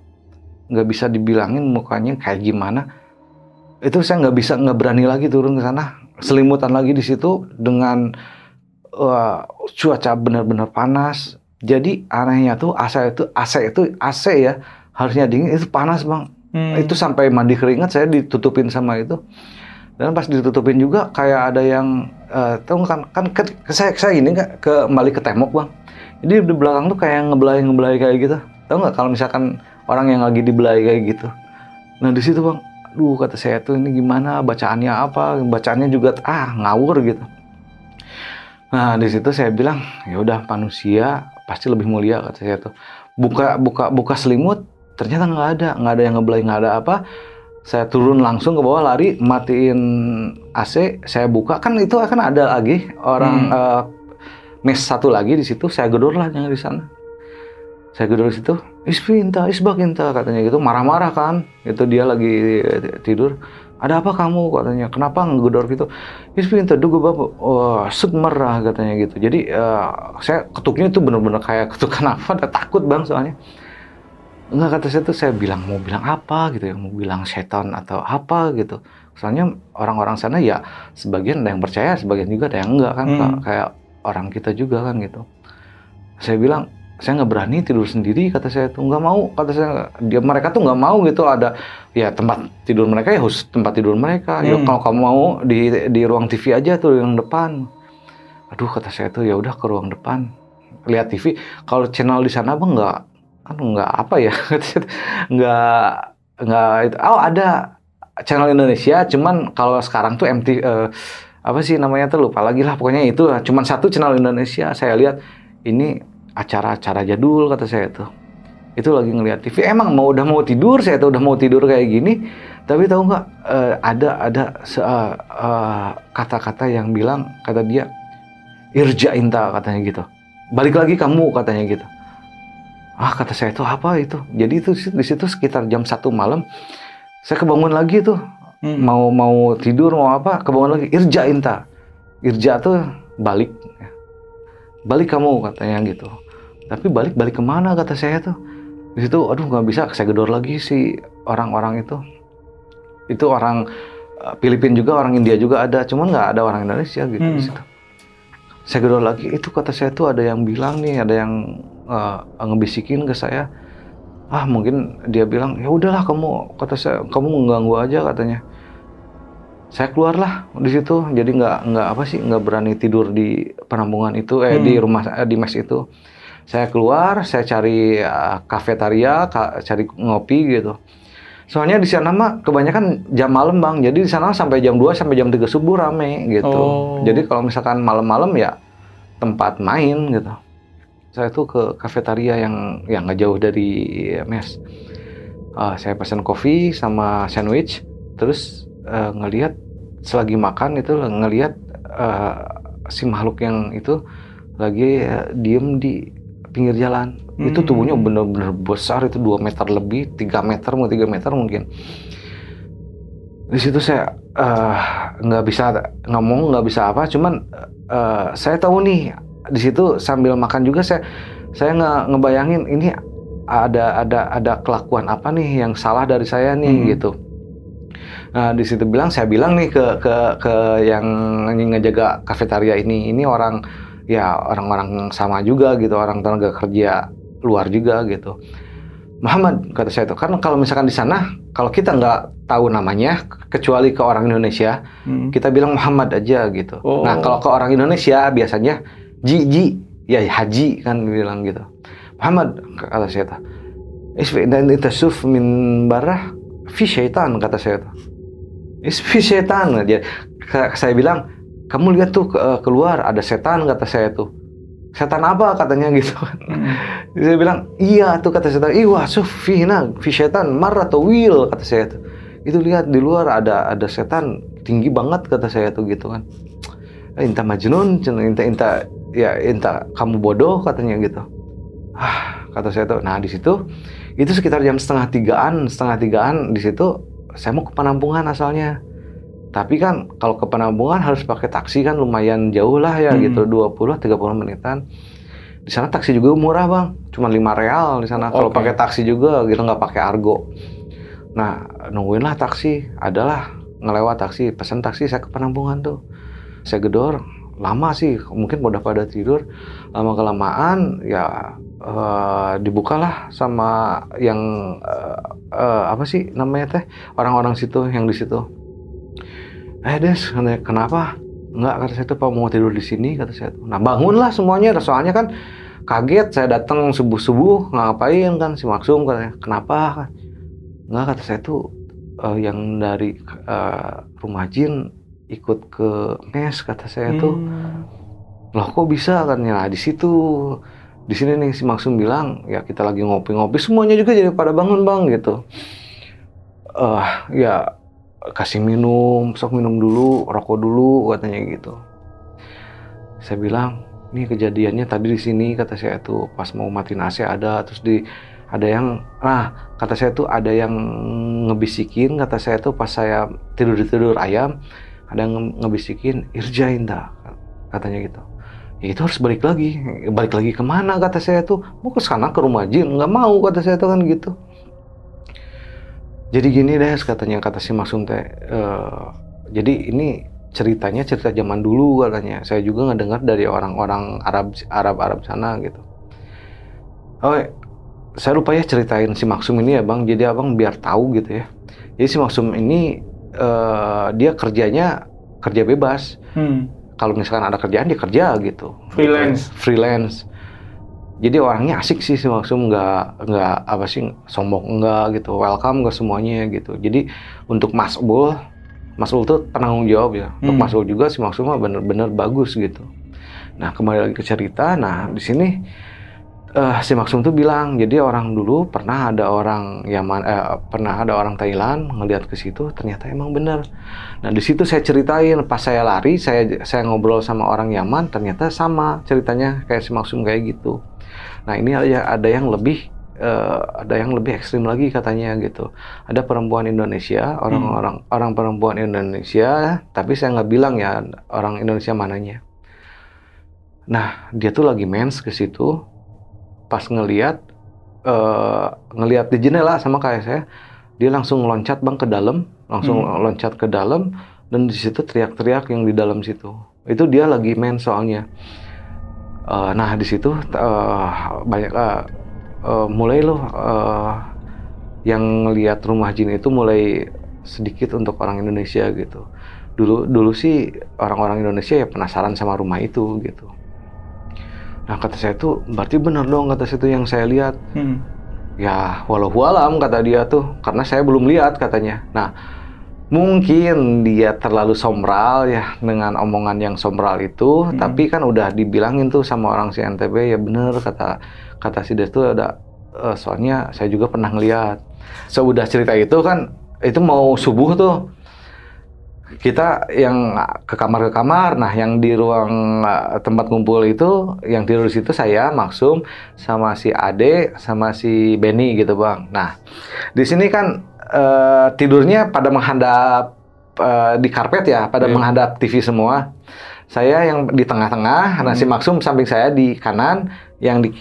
nggak bisa dibilangin mukanya kayak gimana. Itu saya nggak berani lagi turun ke sana, selimutan lagi di situ dengan cuaca benar-benar panas. Jadi anehnya tuh AC ya harusnya dingin, itu panas Bang. Itu sampai mandi keringat saya ditutupin sama itu. Dan pas ditutupin juga kayak ada yang tahu kan saya ini nggak kembali ke tembok Bang. Jadi di belakang tuh kayak ngebelai kayak gitu. Tahu nggak kalau misalkan orang yang lagi dibelai kayak gitu. Nah di situ Bang, kata saya tuh ini gimana bacaannya apa? Bacaannya juga ngawur gitu. Nah di situ saya bilang ya udah manusia pasti lebih mulia, kata saya tuh. Buka selimut, ternyata nggak ada yang ngebelai, nggak ada apa. Saya turun langsung ke bawah, lari, matiin AC, saya buka, kan itu akan ada lagi orang mes satu lagi di situ. Saya gedor lah yang di sana. Saya gedor di situ, isbakinta katanya gitu, marah-marah kan. Itu dia lagi tidur. Ada apa kamu katanya? Kenapa ngegedor gitu? Isbinta duga bapak, merah katanya gitu. Jadi saya ketuknya itu benar-benar kayak ketukan apa? Udah takut Bang soalnya. Enggak, kata saya tuh, saya bilang mau bilang apa gitu ya, mau bilang setan atau apa gitu. Soalnya orang-orang sana ya sebagian ada yang percaya, sebagian juga ada yang enggak kan, kayak orang kita juga kan gitu. Saya bilang saya nggak berani tidur sendiri, kata saya tuh, nggak mau, kata saya. Mereka tuh nggak mau gitu, ada ya tempat tidur mereka ya khusus tempat tidur mereka. Ya kalau kamu mau di ruang TV aja tuh yang depan. Aduh, kata saya tuh, ya udah ke ruang depan lihat TV. Kalau channel di sana Bang nggak apa ya, nggak ada channel Indonesia, cuman kalau sekarang tuh apa sih namanya tuh lupa lagi lah, pokoknya itu cuman satu channel Indonesia. Saya lihat ini acara-acara jadul, kata saya tuh. Itu lagi ngeliat TV, emang udah mau tidur, saya tuh udah mau tidur kayak gini, tapi tahu nggak, ada kata-kata yang bilang, kata dia, irja inta, katanya gitu, balik lagi kamu, katanya gitu. Kata saya tuh apa itu? Jadi itu di situ sekitar jam 1 malam, saya kebangun lagi tuh, mau tidur mau apa, kebangun lagi, irja inta, irja tuh balik kamu, katanya gitu. Tapi balik kemana, kata saya tuh. Di situ aduh nggak bisa, saya gedor lagi si orang-orang itu. Itu orang Filipina juga, orang India juga ada, cuman nggak ada orang Indonesia gitu di situ. Saya gedor lagi, itu kata saya tuh ada yang bilang nih, ada yang ngebisikin ke saya. Mungkin dia bilang, ya udahlah kamu, kata saya, kamu mengganggu aja, katanya. Saya keluarlah di situ, jadi nggak berani tidur di penampungan itu, di rumah di mes itu. Saya keluar, saya cari kafetaria, cari ngopi gitu. Soalnya di sana mah kebanyakan jam malam Bang, jadi di sana sampai jam 2 sampai jam 3 subuh rame gitu. Jadi kalau misalkan malam-malam ya tempat main gitu. Saya tuh ke kafetaria yang nggak jauh dari mes. Saya pesan kopi sama sandwich, terus ngelihat selagi makan itu ngelihat si makhluk yang itu lagi diem di pinggir jalan. Itu tubuhnya bener-bener besar, itu 2 meter lebih, 3 meter, mau 3 meter mungkin. Di situ saya nggak bisa ngomong, nggak bisa apa, cuman saya tahu nih di situ sambil makan juga saya ngebayangin ini ada kelakuan apa nih yang salah dari saya nih gitu. Nah di situ saya bilang nih ke yang ngejaga kafetaria ini orang-orang sama juga gitu, orang tenaga kerja luar juga gitu. Muhammad, kata saya itu, karena kalau misalkan di sana kalau kita nggak tahu namanya kecuali ke orang Indonesia, kita bilang Muhammad aja gitu. Nah kalau ke orang Indonesia biasanya Ji ya Haji kan bilang gitu. Muhammad, kata saya itu, dan itasuf min barah fi syaitan, kata saya itu. Fi syaitan aja. Saya bilang, kamu lihat tuh keluar ada setan, kata saya tuh. Setan apa katanya gitu kan. Saya bilang, iya tuh kata setan. Iwa sufina fi syaitan marra tawil, kata saya tuh. Itu lihat di luar ada setan tinggi banget, kata saya tuh gitu kan. Inta majnun, inta kamu bodoh, katanya gitu. Kata saya tuh. Nah di situ itu sekitar jam setengah tigaan di situ saya mau ke penampungan asalnya. Tapi kan kalau ke penampungan harus pakai taksi kan lumayan jauh lah ya gitu, 20-30 menitan. Di sana taksi juga murah bang, cuma 5 real di sana. Kalau pakai taksi juga gitu, nggak pakai argo. Nah nungguin lah taksi, adalah ngelewat taksi, pesan taksi saya ke penampungan tuh. Saya gedor, lama sih, mungkin udah pada tidur. Lama kelamaan ya dibukalah sama yang apa sih namanya teh, orang-orang situ yang di situ. Des, kenapa? Enggak, kata saya tuh, Pak mau tidur di sini, kata saya tuh. Nah bangunlah semuanya, soalnya kan kaget, saya datang subuh-subuh, ngapain kan si Maksum, katanya. Kenapa? Enggak, kata saya tuh yang dari rumah jin ikut ke mes, kata saya tuh. Loh kok bisa kan? Nah di sini nih si Maksum bilang, ya kita lagi ngopi-ngopi, semuanya juga jadi pada bangun bang gitu. Ya kasih minum, sok minum dulu, rokok dulu, katanya gitu. Saya bilang, ini kejadiannya tadi di sini, kata saya tuh, pas mau matiin AC ada, terus ada yang, kata saya tuh ada yang ngebisikin, kata saya tuh pas saya tidur ayam, ada yang ngebisikin, irjain dah, katanya gitu. Ya itu harus balik lagi kemana, kata saya tuh, mau ke sana ke rumah jin, nggak mau, kata saya tuh kan gitu. Jadi gini deh, katanya, kata si Maksum teh, jadi ini cerita zaman dulu, katanya. Saya juga ngedengar dari orang-orang Arab sana gitu. Saya lupa ya ceritain si Maksum ini ya bang, jadi abang biar tahu gitu ya. Jadi si Maksum ini dia kerja bebas. Kalau misalkan ada kerjaan dia kerja gitu. Freelance. Jadi orangnya asik sih si Maksum, nggak apa sih, sombong enggak gitu, welcome ke semuanya gitu. Jadi untuk Mas'ul tuh penanggung jawab ya. Untuk Mas'ul juga si Maksum mah bener-bener bagus gitu. Nah kembali lagi ke cerita. Nah di sini si Maksum tuh bilang, jadi orang dulu pernah ada orang Yaman, pernah ada orang Thailand ngelihat ke situ, ternyata emang bener. Nah di situ saya ceritain, pas saya lari, saya ngobrol sama orang Yaman, ternyata sama ceritanya kayak si Maksum kayak gitu. Nah ini ada yang lebih ekstrim lagi katanya gitu. Ada perempuan Indonesia, orang perempuan Indonesia, tapi saya nggak bilang ya orang Indonesia mananya. Nah dia tuh lagi mens ke situ, pas ngelihat di jendela sama kayak saya, dia langsung loncat bang ke dalam, loncat ke dalam, dan di situ teriak-teriak yang di dalam situ. Itu dia lagi mens soalnya. Nah di situ banyak mulai yang lihat rumah jin itu mulai sedikit untuk orang Indonesia gitu. Dulu sih orang-orang Indonesia ya penasaran sama rumah itu gitu. Nah kata saya tuh, berarti benar dong, kata saya tuh yang saya lihat. Ya walau-walam, kata dia tuh, karena saya belum lihat, katanya. Nah mungkin dia terlalu sombral ya dengan omongan yang sombral itu, tapi kan udah dibilangin tuh sama orang si NTB, ya bener kata si Des tuh ada, soalnya saya juga pernah ngeliat. Sudah cerita itu kan, itu mau subuh tuh. Kita yang ke kamar, nah yang di ruang tempat ngumpul itu, yang tidur di situ saya, Maksum, sama si Ade, sama si Benny gitu bang. Nah, di sini kan tidurnya pada menghadap di karpet ya, pada menghadap TV semua. Saya yang di tengah-tengah, nah si Maksum samping saya di kanan, yang di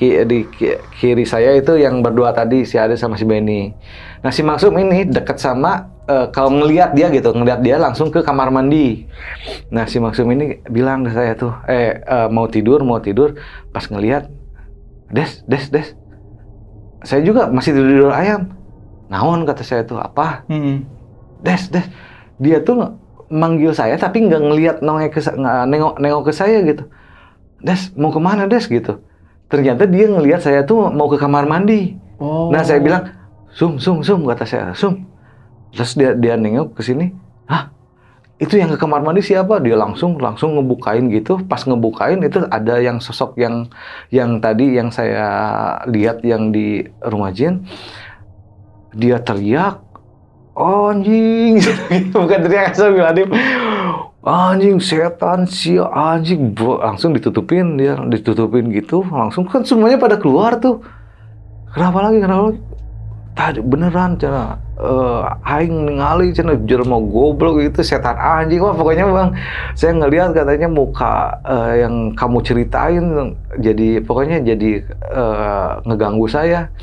kiri saya itu yang berdua tadi, si Ade sama si Benny. Nah si Maksum ini dekat sama, kalau ngelihat dia gitu, ngelihat dia langsung ke kamar mandi. Nah si Maksum ini bilang ke saya tuh, mau tidur, pas ngelihat, Des. Saya juga masih tidur ayam. Naon kata saya tuh, apa? Des. Dia tuh manggil saya tapi nggak ngelihat nengok ke saya gitu. Des, mau kemana Des gitu. Ternyata dia ngelihat saya tuh mau ke kamar mandi. Nah saya bilang, Sum kata saya, Sum. Terus dia nengok ke sini. Hah? Itu yang ke kamar mandi siapa? Dia langsung ngebukain gitu. Pas ngebukain itu ada yang sosok yang tadi yang saya lihat yang di rumah jin. Dia teriak, anjing, bukan teriak asal bilang dia, anjing setan sih anjing, langsung ditutupin gitu, langsung kan semuanya pada keluar tuh. Kenapa lagi? Tadi beneran cina, aing ningali cina jelema goblok gitu, setan anjing. Wah pokoknya bang, saya ngelihat katanya muka yang kamu ceritain jadi ngeganggu saya.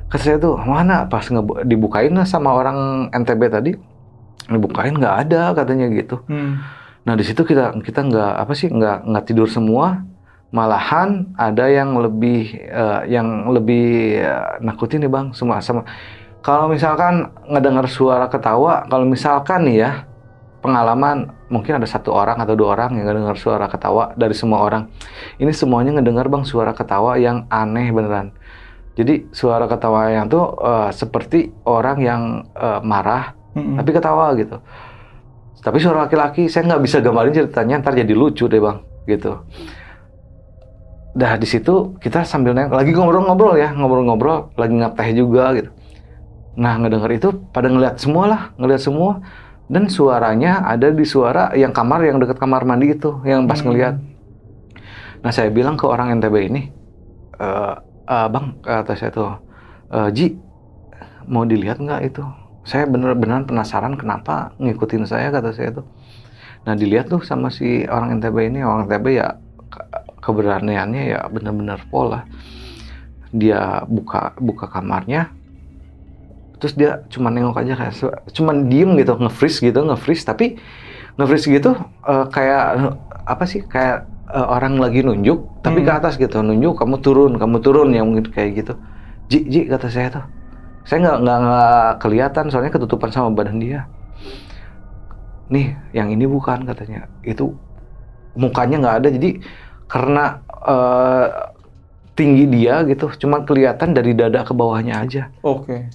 Kata saya tuh mana pas dibukain sama orang NTB tadi, dibukain nggak ada katanya gitu. Nah di situ kita nggak tidur semua, malahan ada yang lebih nakutin nih bang, sama kalau misalkan ngedengar suara ketawa, kalau misalkan nih ya pengalaman mungkin ada 1 orang atau 2 orang yang ngedengar suara ketawa dari semua orang, ini semuanya ngedengar bang suara ketawa yang aneh beneran. Jadi suara ketawanya tuh seperti orang yang marah, tapi ketawa gitu. Tapi suara laki-laki, saya nggak bisa gambarin ceritanya, ntar jadi lucu deh bang, gitu. Dah di situ kita sambil lagi ngobrol-ngobrol, lagi ngeteh juga gitu. Nah ngedenger itu pada ngeliat semua, dan suaranya ada di suara yang kamar yang dekat kamar mandi itu, yang pas ngeliat. Nah saya bilang ke orang NTB ini, bang, kata saya tuh, Ji, mau dilihat nggak itu? Saya bener-bener penasaran kenapa ngikutin saya, kata saya tuh. Nah dilihat tuh sama si orang NTB ini, orang NTB ya keberaniannya ya bener-bener pol lah. Dia buka kamarnya, terus dia cuma nengok aja kayak, cuman diem gitu, nge-freeze tapi nge-freeze gitu kayak apa sih, kayak orang lagi nunjuk, tapi ke atas gitu, nunjuk kamu turun, yang mungkin kayak gitu. Ji kata saya tuh, saya nggak kelihatan soalnya ketutupan sama badan dia. Nih, yang ini bukan katanya, itu mukanya nggak ada, jadi karena tinggi dia gitu, cuma kelihatan dari dada ke bawahnya aja. Oke.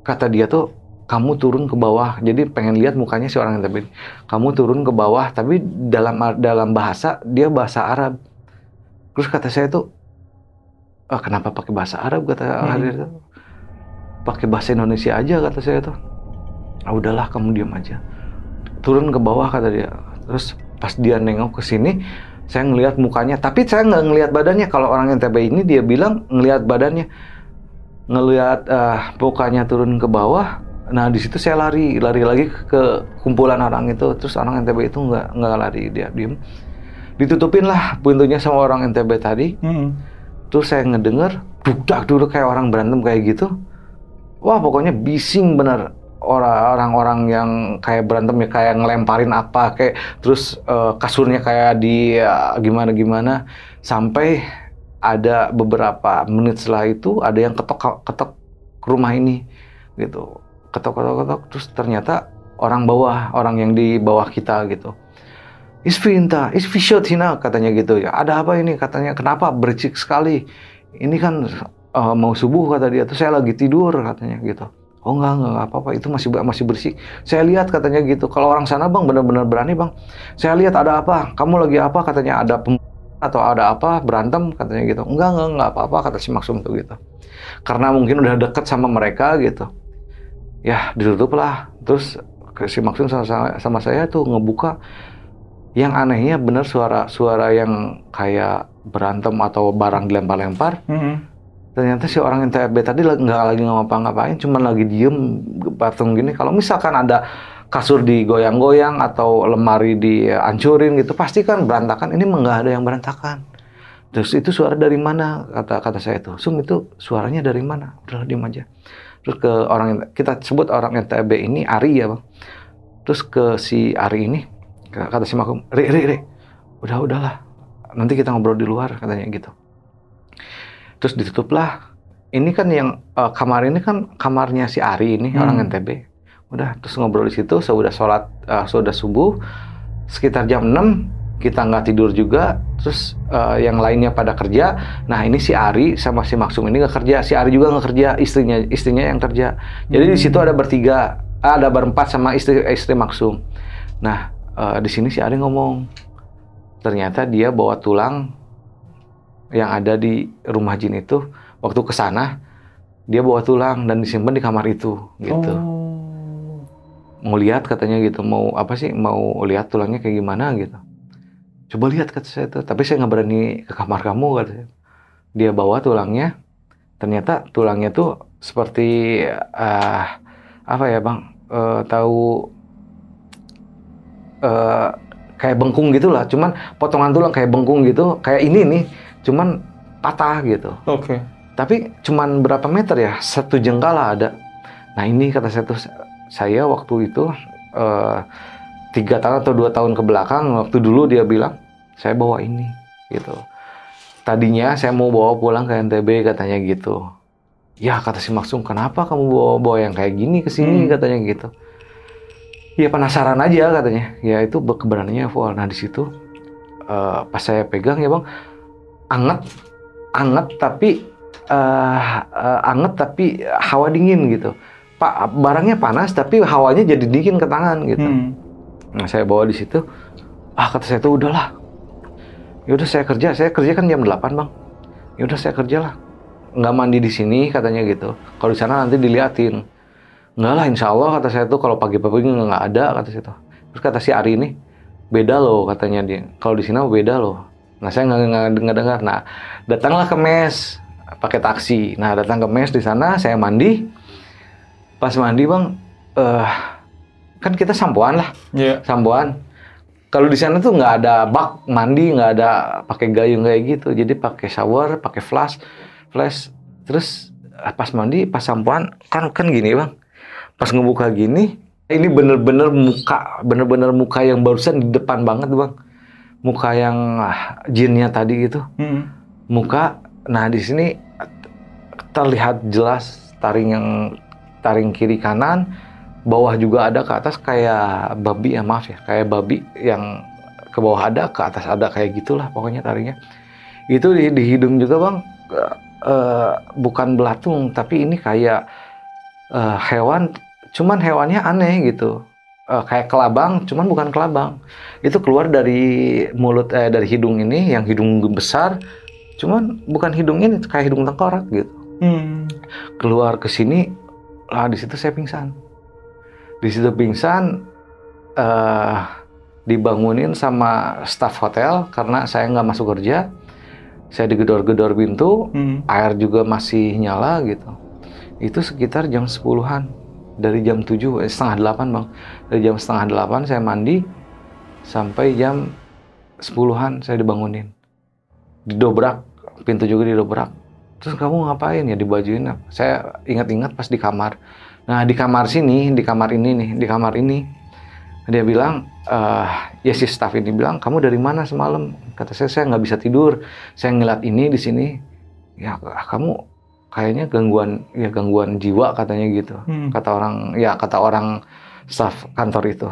Kata dia tuh, kamu turun ke bawah, jadi pengen lihat mukanya si orang yang tadi. Kamu turun ke bawah, tapi dalam bahasa dia bahasa Arab. Terus kata saya tuh, kenapa pakai bahasa Arab, kata Hadir tuh. Pakai bahasa Indonesia aja, kata saya tuh. Udahlah kamu diam aja. Turun ke bawah, kata dia. Terus pas dia nengok ke sini, saya ngelihat mukanya, tapi saya nggak ngelihat badannya. Kalau orang NTB ini dia bilang ngelihat badannya, ngelihat mukanya turun ke bawah. Nah di situ saya lari lagi ke kumpulan orang itu. Terus orang NTB itu nggak lari, dia diem. Ditutupin lah pintunya sama orang NTB tadi. Terus saya ngedenger dudak dulu kayak orang berantem kayak gitu. Wah pokoknya bising bener. Orang-orang yang kayak berantem ya, kayak ngelemparin apa, kayak terus kasurnya kayak di gimana sampai ada beberapa menit setelah itu ada yang ketok rumah ini gitu, ketok terus ternyata orang yang di bawah kita gitu. Isfinta, isfishotina katanya gitu ya. Ada apa ini katanya, kenapa berisik sekali? Ini kan mau subuh kata dia, tuh saya lagi tidur katanya gitu. Oh enggak apa-apa, itu masih bersih. Saya lihat katanya gitu. Kalau orang sana bang benar-benar berani bang. Saya lihat ada apa? Kamu lagi apa? Katanya ada atau ada apa berantem katanya gitu. Enggak apa-apa kata si Maksum tuh gitu. Karena mungkin udah deket sama mereka gitu. Ya ditutup lah. Terus si Maksum sama saya tuh ngebuka. Yang anehnya bener suara yang kayak berantem atau barang dilempar-lempar. Ternyata si orang NTB tadi nggak lagi ngapa-ngapain, cuman lagi diem patung gini. Kalau misalkan ada kasur digoyang-goyang atau lemari dihancurin gitu, pasti kan berantakan. Ini nggak ada yang berantakan. Terus itu suara dari mana? Kata saya itu, Sum itu suaranya dari mana? Udah diem aja. Terus ke orang kita sebut orang NTB ini Ari ya bang. Terus ke si Ari ini kata si Makum, Ri, udahlah, nanti kita ngobrol di luar katanya gitu. Terus ditutuplah. Ini kan yang kamar ini kan kamarnya si Ari ini orang NTB. Udah terus ngobrol di situ. Sudah sholat, sudah subuh. Sekitar jam 6 kita nggak tidur juga. Terus yang lainnya pada kerja. Nah ini si Ari sama si Maksum ini nggak kerja. Si Ari juga nggak kerja. Istrinya yang kerja. Jadi di situ ada bertiga. Ada berempat sama istri Maksum. Nah di sini si Ari ngomong. Ternyata dia bawa tulang yang ada di rumah jin itu, waktu ke sana dia bawa tulang dan disimpan di kamar itu gitu. Mau lihat katanya gitu, mau apa sih, mau lihat tulangnya kayak gimana gitu. Coba lihat kata saya tuh, tapi saya nggak berani ke kamar kamu katanya. Dia bawa tulangnya, ternyata tulangnya tuh seperti apa ya bang, tahu kayak bengkung gitulah, cuman potongan tulang kayak bengkung gitu, kayak ini nih. Cuman patah gitu. Oke. Tapi cuman berapa meter ya? 1 jengkal lah ada. Nah ini kata saya waktu itu 3 tahun atau 2 tahun ke belakang, waktu dulu dia bilang saya bawa ini gitu. Tadinya saya mau bawa pulang ke NTB katanya gitu. Ya kata si Maksum, kenapa kamu bawa yang kayak gini ke sini katanya gitu. Ya penasaran aja katanya. Ya itu keberaniannya full. Nah di situ pas saya pegang ya bang. Anget tapi hawa dingin gitu. Pak, barangnya panas tapi hawanya jadi dingin ke tangan gitu. Nah saya bawa di situ. Kata saya tuh udahlah. Yaudah saya kerja kan jam 8 bang. Yaudah saya kerja lah. Nggak mandi di sini katanya gitu. Kalau di sana nanti diliatin. Nggak lah insya Allah kata saya tuh kalau pagi-pagi nggak ada kata saya tuh. Terus kata si Ari ini beda loh katanya dia. Kalau di sini beda loh. Nah saya nggak dengar. Nah datanglah ke mes pakai taksi. Nah datang ke mes di sana saya mandi. Pas mandi bang, kan kita sampoan lah, sampoan. Kalau di sana tuh nggak ada bak mandi, nggak ada pakai gayung kayak gitu. Jadi pakai shower, pakai flash. Terus pas mandi, pas sampoan kan gini bang. Pas ngebuka gini, ini bener-bener muka yang barusan di depan banget bang. Muka yang jinnya tadi gitu, muka. Nah di sini terlihat jelas taring kiri kanan, bawah juga ada, ke atas kayak babi ya maaf ya, kayak babi yang ke bawah ada, ke atas ada kayak gitulah pokoknya taringnya. Itu di hidung juga bang, bukan belatung tapi ini kayak hewan, cuman hewannya aneh gitu. Kayak kelabang, cuman bukan kelabang. Itu keluar dari mulut, dari hidung ini, yang hidung besar, cuman bukan hidung ini, kayak hidung tengkorak gitu. Keluar ke sini, lah di situ saya pingsan. Di situ pingsan, dibangunin sama staf hotel karena saya nggak masuk kerja. Saya digedor-gedor pintu, air juga masih nyala gitu. Itu sekitar jam 10-an. Dari jam 7, setengah 8 bang. Dari jam setengah 8 saya mandi sampai jam 10-an saya dibangunin. Didobrak, pintu juga didobrak. Terus kamu ngapain ya, dibajuin? Saya ingat-ingat pas di kamar. Nah di kamar sini, di kamar ini dia bilang, ya si staff ini bilang, kamu dari mana semalam? Kata saya nggak bisa tidur. Saya ngeliat ini di sini. Ya kamu kayaknya gangguan jiwa katanya gitu. Kata orang staf kantor itu.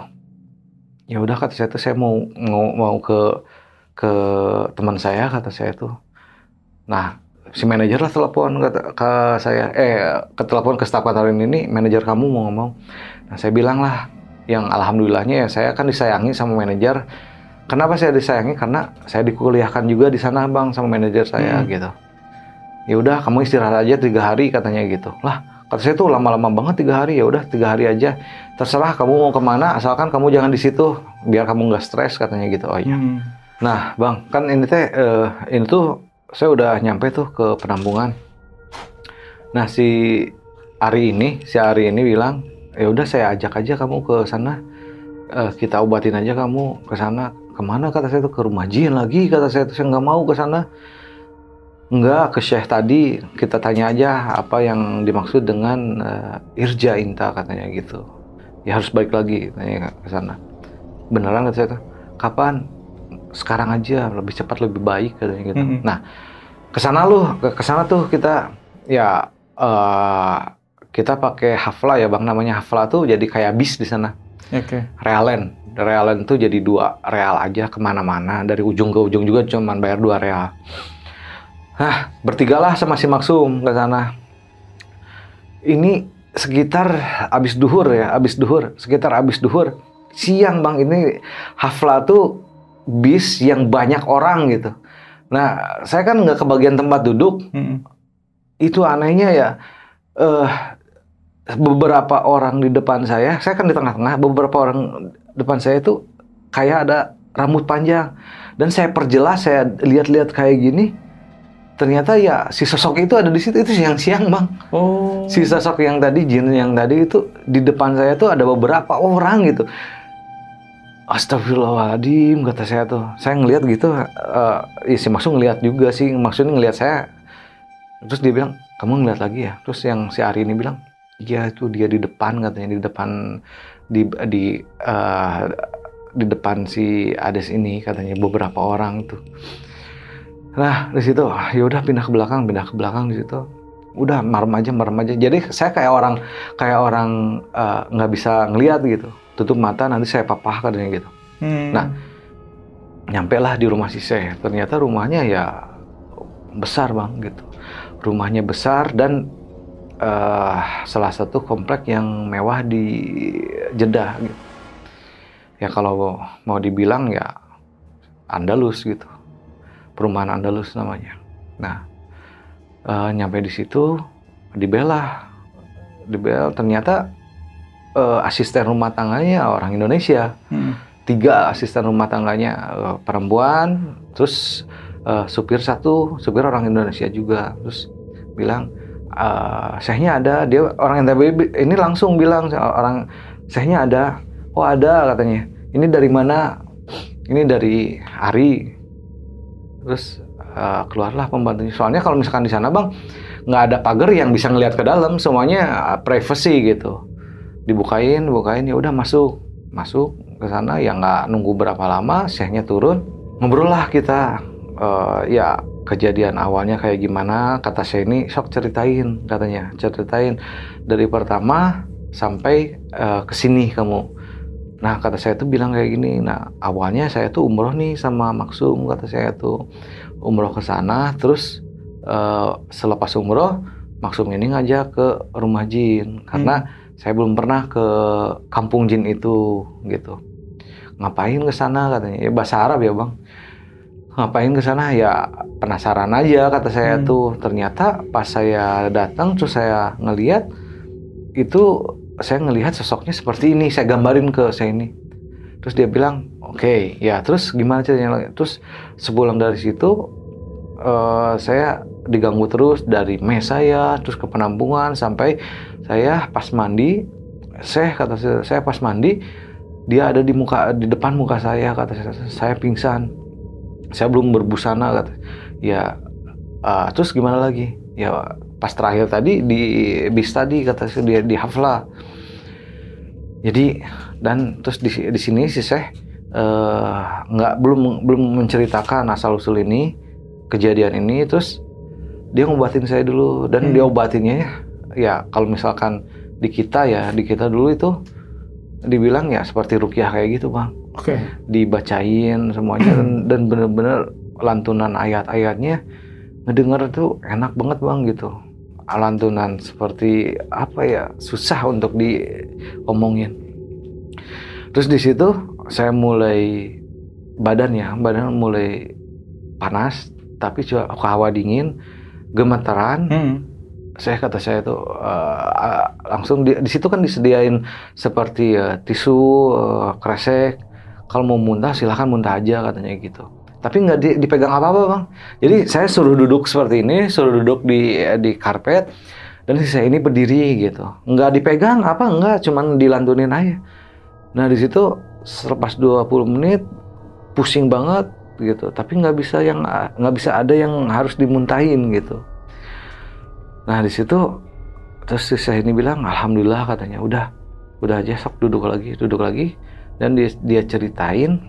Ya udah kata saya tuh, saya mau ke teman saya kata saya tuh. Nah si manajer lah telepon ke saya, telepon ke staf kantor ini, manajer kamu mau ngomong. Nah saya bilang lah, yang alhamdulillahnya ya saya kan disayangi sama manajer. Kenapa saya disayangi? Karena saya dikuliahkan juga di sana bang sama manajer saya gitu. Ya udah kamu istirahat aja 3 hari katanya gitu. Lah kata saya tuh lama-lama banget 3 hari. Ya udah 3 hari aja. Terserah kamu mau kemana asalkan kamu jangan di situ biar kamu nggak stres katanya gitu. Oh iya. Nah bang kan ini tuh saya udah nyampe tuh ke penampungan. Nah si Ari ini bilang ya udah saya ajak aja kamu ke sana. Kita obatin aja kamu ke sana. Kemana kata saya tuh ke rumah jin lagi kata saya tuh saya nggak mau ke sana. Enggak, ke Syekh tadi kita tanya aja apa yang dimaksud dengan irja inta katanya gitu. Ya harus balik lagi tanya ke sana. Beneran kata saya tuh. Kapan? Sekarang aja, lebih cepat lebih baik katanya gitu. Nah, ke sana tuh kita ya kita pakai hafla ya Bang, namanya hafla tuh jadi kayak bis di sana. Realen tuh jadi 2 real aja kemana-mana dari ujung ke ujung juga cuman bayar 2 real. Nah, bertigalah sama si Maksum ke sana. Ini sekitar abis duhur. Siang bang, ini hafla tuh bis yang banyak orang gitu. Nah, saya kan nggak kebagian tempat duduk. Itu anehnya ya, beberapa orang di depan saya kan di tengah-tengah, beberapa orang depan saya itu kayak ada rambut panjang. Dan saya perjelas, saya lihat-lihat kayak gini. Ternyata ya si sosok itu ada di situ, itu siang-siang bang. Si sosok yang tadi, jin yang tadi itu di depan saya tuh ada beberapa orang gitu. Astagfirullahaladzim kata saya tuh. Saya ngelihat gitu, ya si Maksum ngelihat juga sih, maksudnya ngelihat saya. Terus dia bilang, kamu ngelihat lagi ya? Terus yang si Ari ini bilang, iya itu dia di depan katanya, di depan si Ades ini katanya beberapa orang tuh. Nah di situ ya udah pindah ke belakang di situ. Udah merem aja. Jadi saya kayak orang nggak bisa ngelihat gitu. Tutup mata nanti saya papah katanya gitu. Nah nyampe lah di rumah si Syekh. Ternyata rumahnya ya besar bang gitu. Rumahnya besar dan salah satu komplek yang mewah di Jeddah gitu. Ya kalau mau dibilang ya Andalus gitu. Perumahan Andalus namanya. Nah, nyampe di situ dibel ternyata asisten rumah tangganya orang Indonesia. 3 asisten rumah tangganya perempuan, terus supir orang Indonesia juga. Terus bilang Syekhnya ada, dia orang NTB ini langsung bilang orang Syekhnya ada. Oh ada katanya. Ini dari mana? Ini dari Ari. Terus keluarlah pembantunya. Soalnya kalau misalkan di sana bang nggak ada pagar yang bisa ngelihat ke dalam, semuanya privacy gitu. Dibukain ya udah masuk ke sana ya nggak nunggu berapa lama, Syekhnya turun, ngobrol lah kita. Ya kejadian awalnya kayak gimana, kata Syekh ini sok ceritain dari pertama sampai ke sini kamu. Nah kata saya tuh bilang kayak gini, nah awalnya saya tuh umroh nih sama Maksum, kata saya tuh umroh ke sana, terus selepas umroh Maksum ini ngajak ke rumah jin, karena saya belum pernah ke kampung jin itu gitu. Ngapain ke sana katanya, ya bahasa Arab ya bang. Ngapain ke sana ya penasaran aja kata saya tuh. Ternyata pas saya datang terus saya ngelihat itu, saya ngelihat sosoknya seperti ini, saya gambarin ke saya ini. Terus dia bilang, oke, ya terus gimana caranya? Terus sepulang dari situ, saya diganggu terus dari mes saya, terus ke penampungan, sampai saya pas mandi, saya pas mandi, dia ada di depan muka saya, kata saya pingsan. Saya belum berbusana, kata. Ya, terus gimana lagi? Ya pas terakhir tadi di bis tadi kata dia di hafla. Jadi dan terus di sini si Syekh belum menceritakan asal usul ini, kejadian ini. Terus dia ngobatin saya dulu dan dia obatinnya ya kalau misalkan di kita dulu itu dibilang ya seperti ruqyah kayak gitu bang. Dibacain semuanya dan bener-bener lantunan ayat-ayatnya ngedenger tuh enak banget bang gitu. Lantunan seperti apa ya, susah untuk diomongin. Terus di situ saya mulai badan mulai panas, tapi hawa dingin, gemetaran. Kata saya tuh langsung di situ kan disediain seperti tisu, kresek. Kalau mau muntah silahkan muntah aja katanya gitu. Tapi nggak dipegang apa-apa bang. Jadi saya suruh duduk seperti ini, suruh duduk di karpet, dan saya ini berdiri gitu. Nggak dipegang nggak, cuman dilantunin aja. Nah di situ selepas 20 menit pusing banget gitu. Tapi nggak bisa ada yang harus dimuntahin gitu. Nah di situ terus saya ini bilang alhamdulillah katanya udah aja sok duduk lagi dan dia ceritain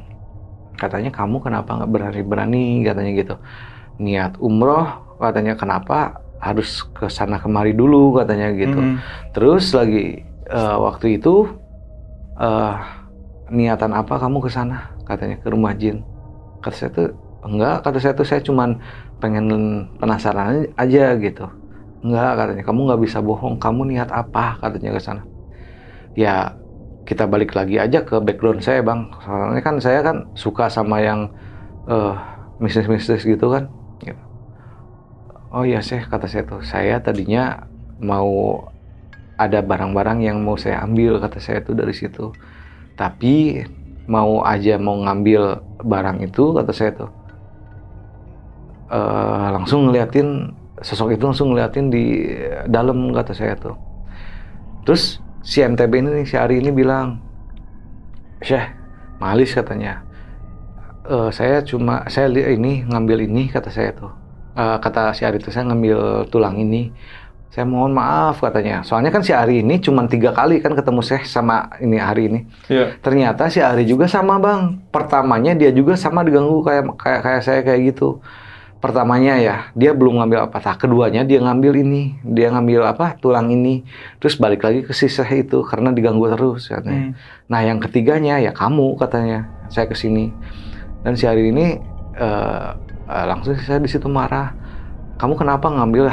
katanya kamu kenapa nggak berani katanya gitu, niat umroh katanya kenapa harus ke sana kemari dulu katanya gitu. Terus lagi waktu itu niatan apa kamu ke sana katanya, ke rumah jin. Kata saya tuh enggak, kata saya tuh saya cuman pengen penasaran aja gitu. Enggak katanya, kamu nggak bisa bohong, kamu niat apa katanya ke sana. Ya kita balik lagi aja ke background saya bang, soalnya kan saya kan suka sama yang mistis gitu kan gitu. Oh iya kata saya tuh, saya tadinya mau ada barang-barang yang mau saya ambil kata saya tuh dari situ, tapi mau ngambil barang itu kata saya tuh langsung ngeliatin sosok itu, langsung ngeliatin di dalam kata saya tuh. Terus si MTB ini, si Ari ini bilang, Syekh, malis katanya, saya ini ngambil ini kata saya tuh. Kata si Ari itu, saya ngambil tulang ini. Saya mohon maaf katanya. Soalnya kan si Ari ini cuma 3 kali kan ketemu Syekh sama ini Ari ini. Yeah. Ternyata si Ari juga sama bang. Pertamanya dia juga sama diganggu kayak saya kayak gitu. Pertamanya ya, dia belum ngambil apa-apa. Keduanya dia ngambil ini, dia ngambil tulang ini. Terus balik lagi ke si Syekh itu karena diganggu terus katanya. Nah yang ketiganya ya kamu katanya, saya kesini. Dan si Ari ini langsung saya di situ marah. Kamu kenapa mengambil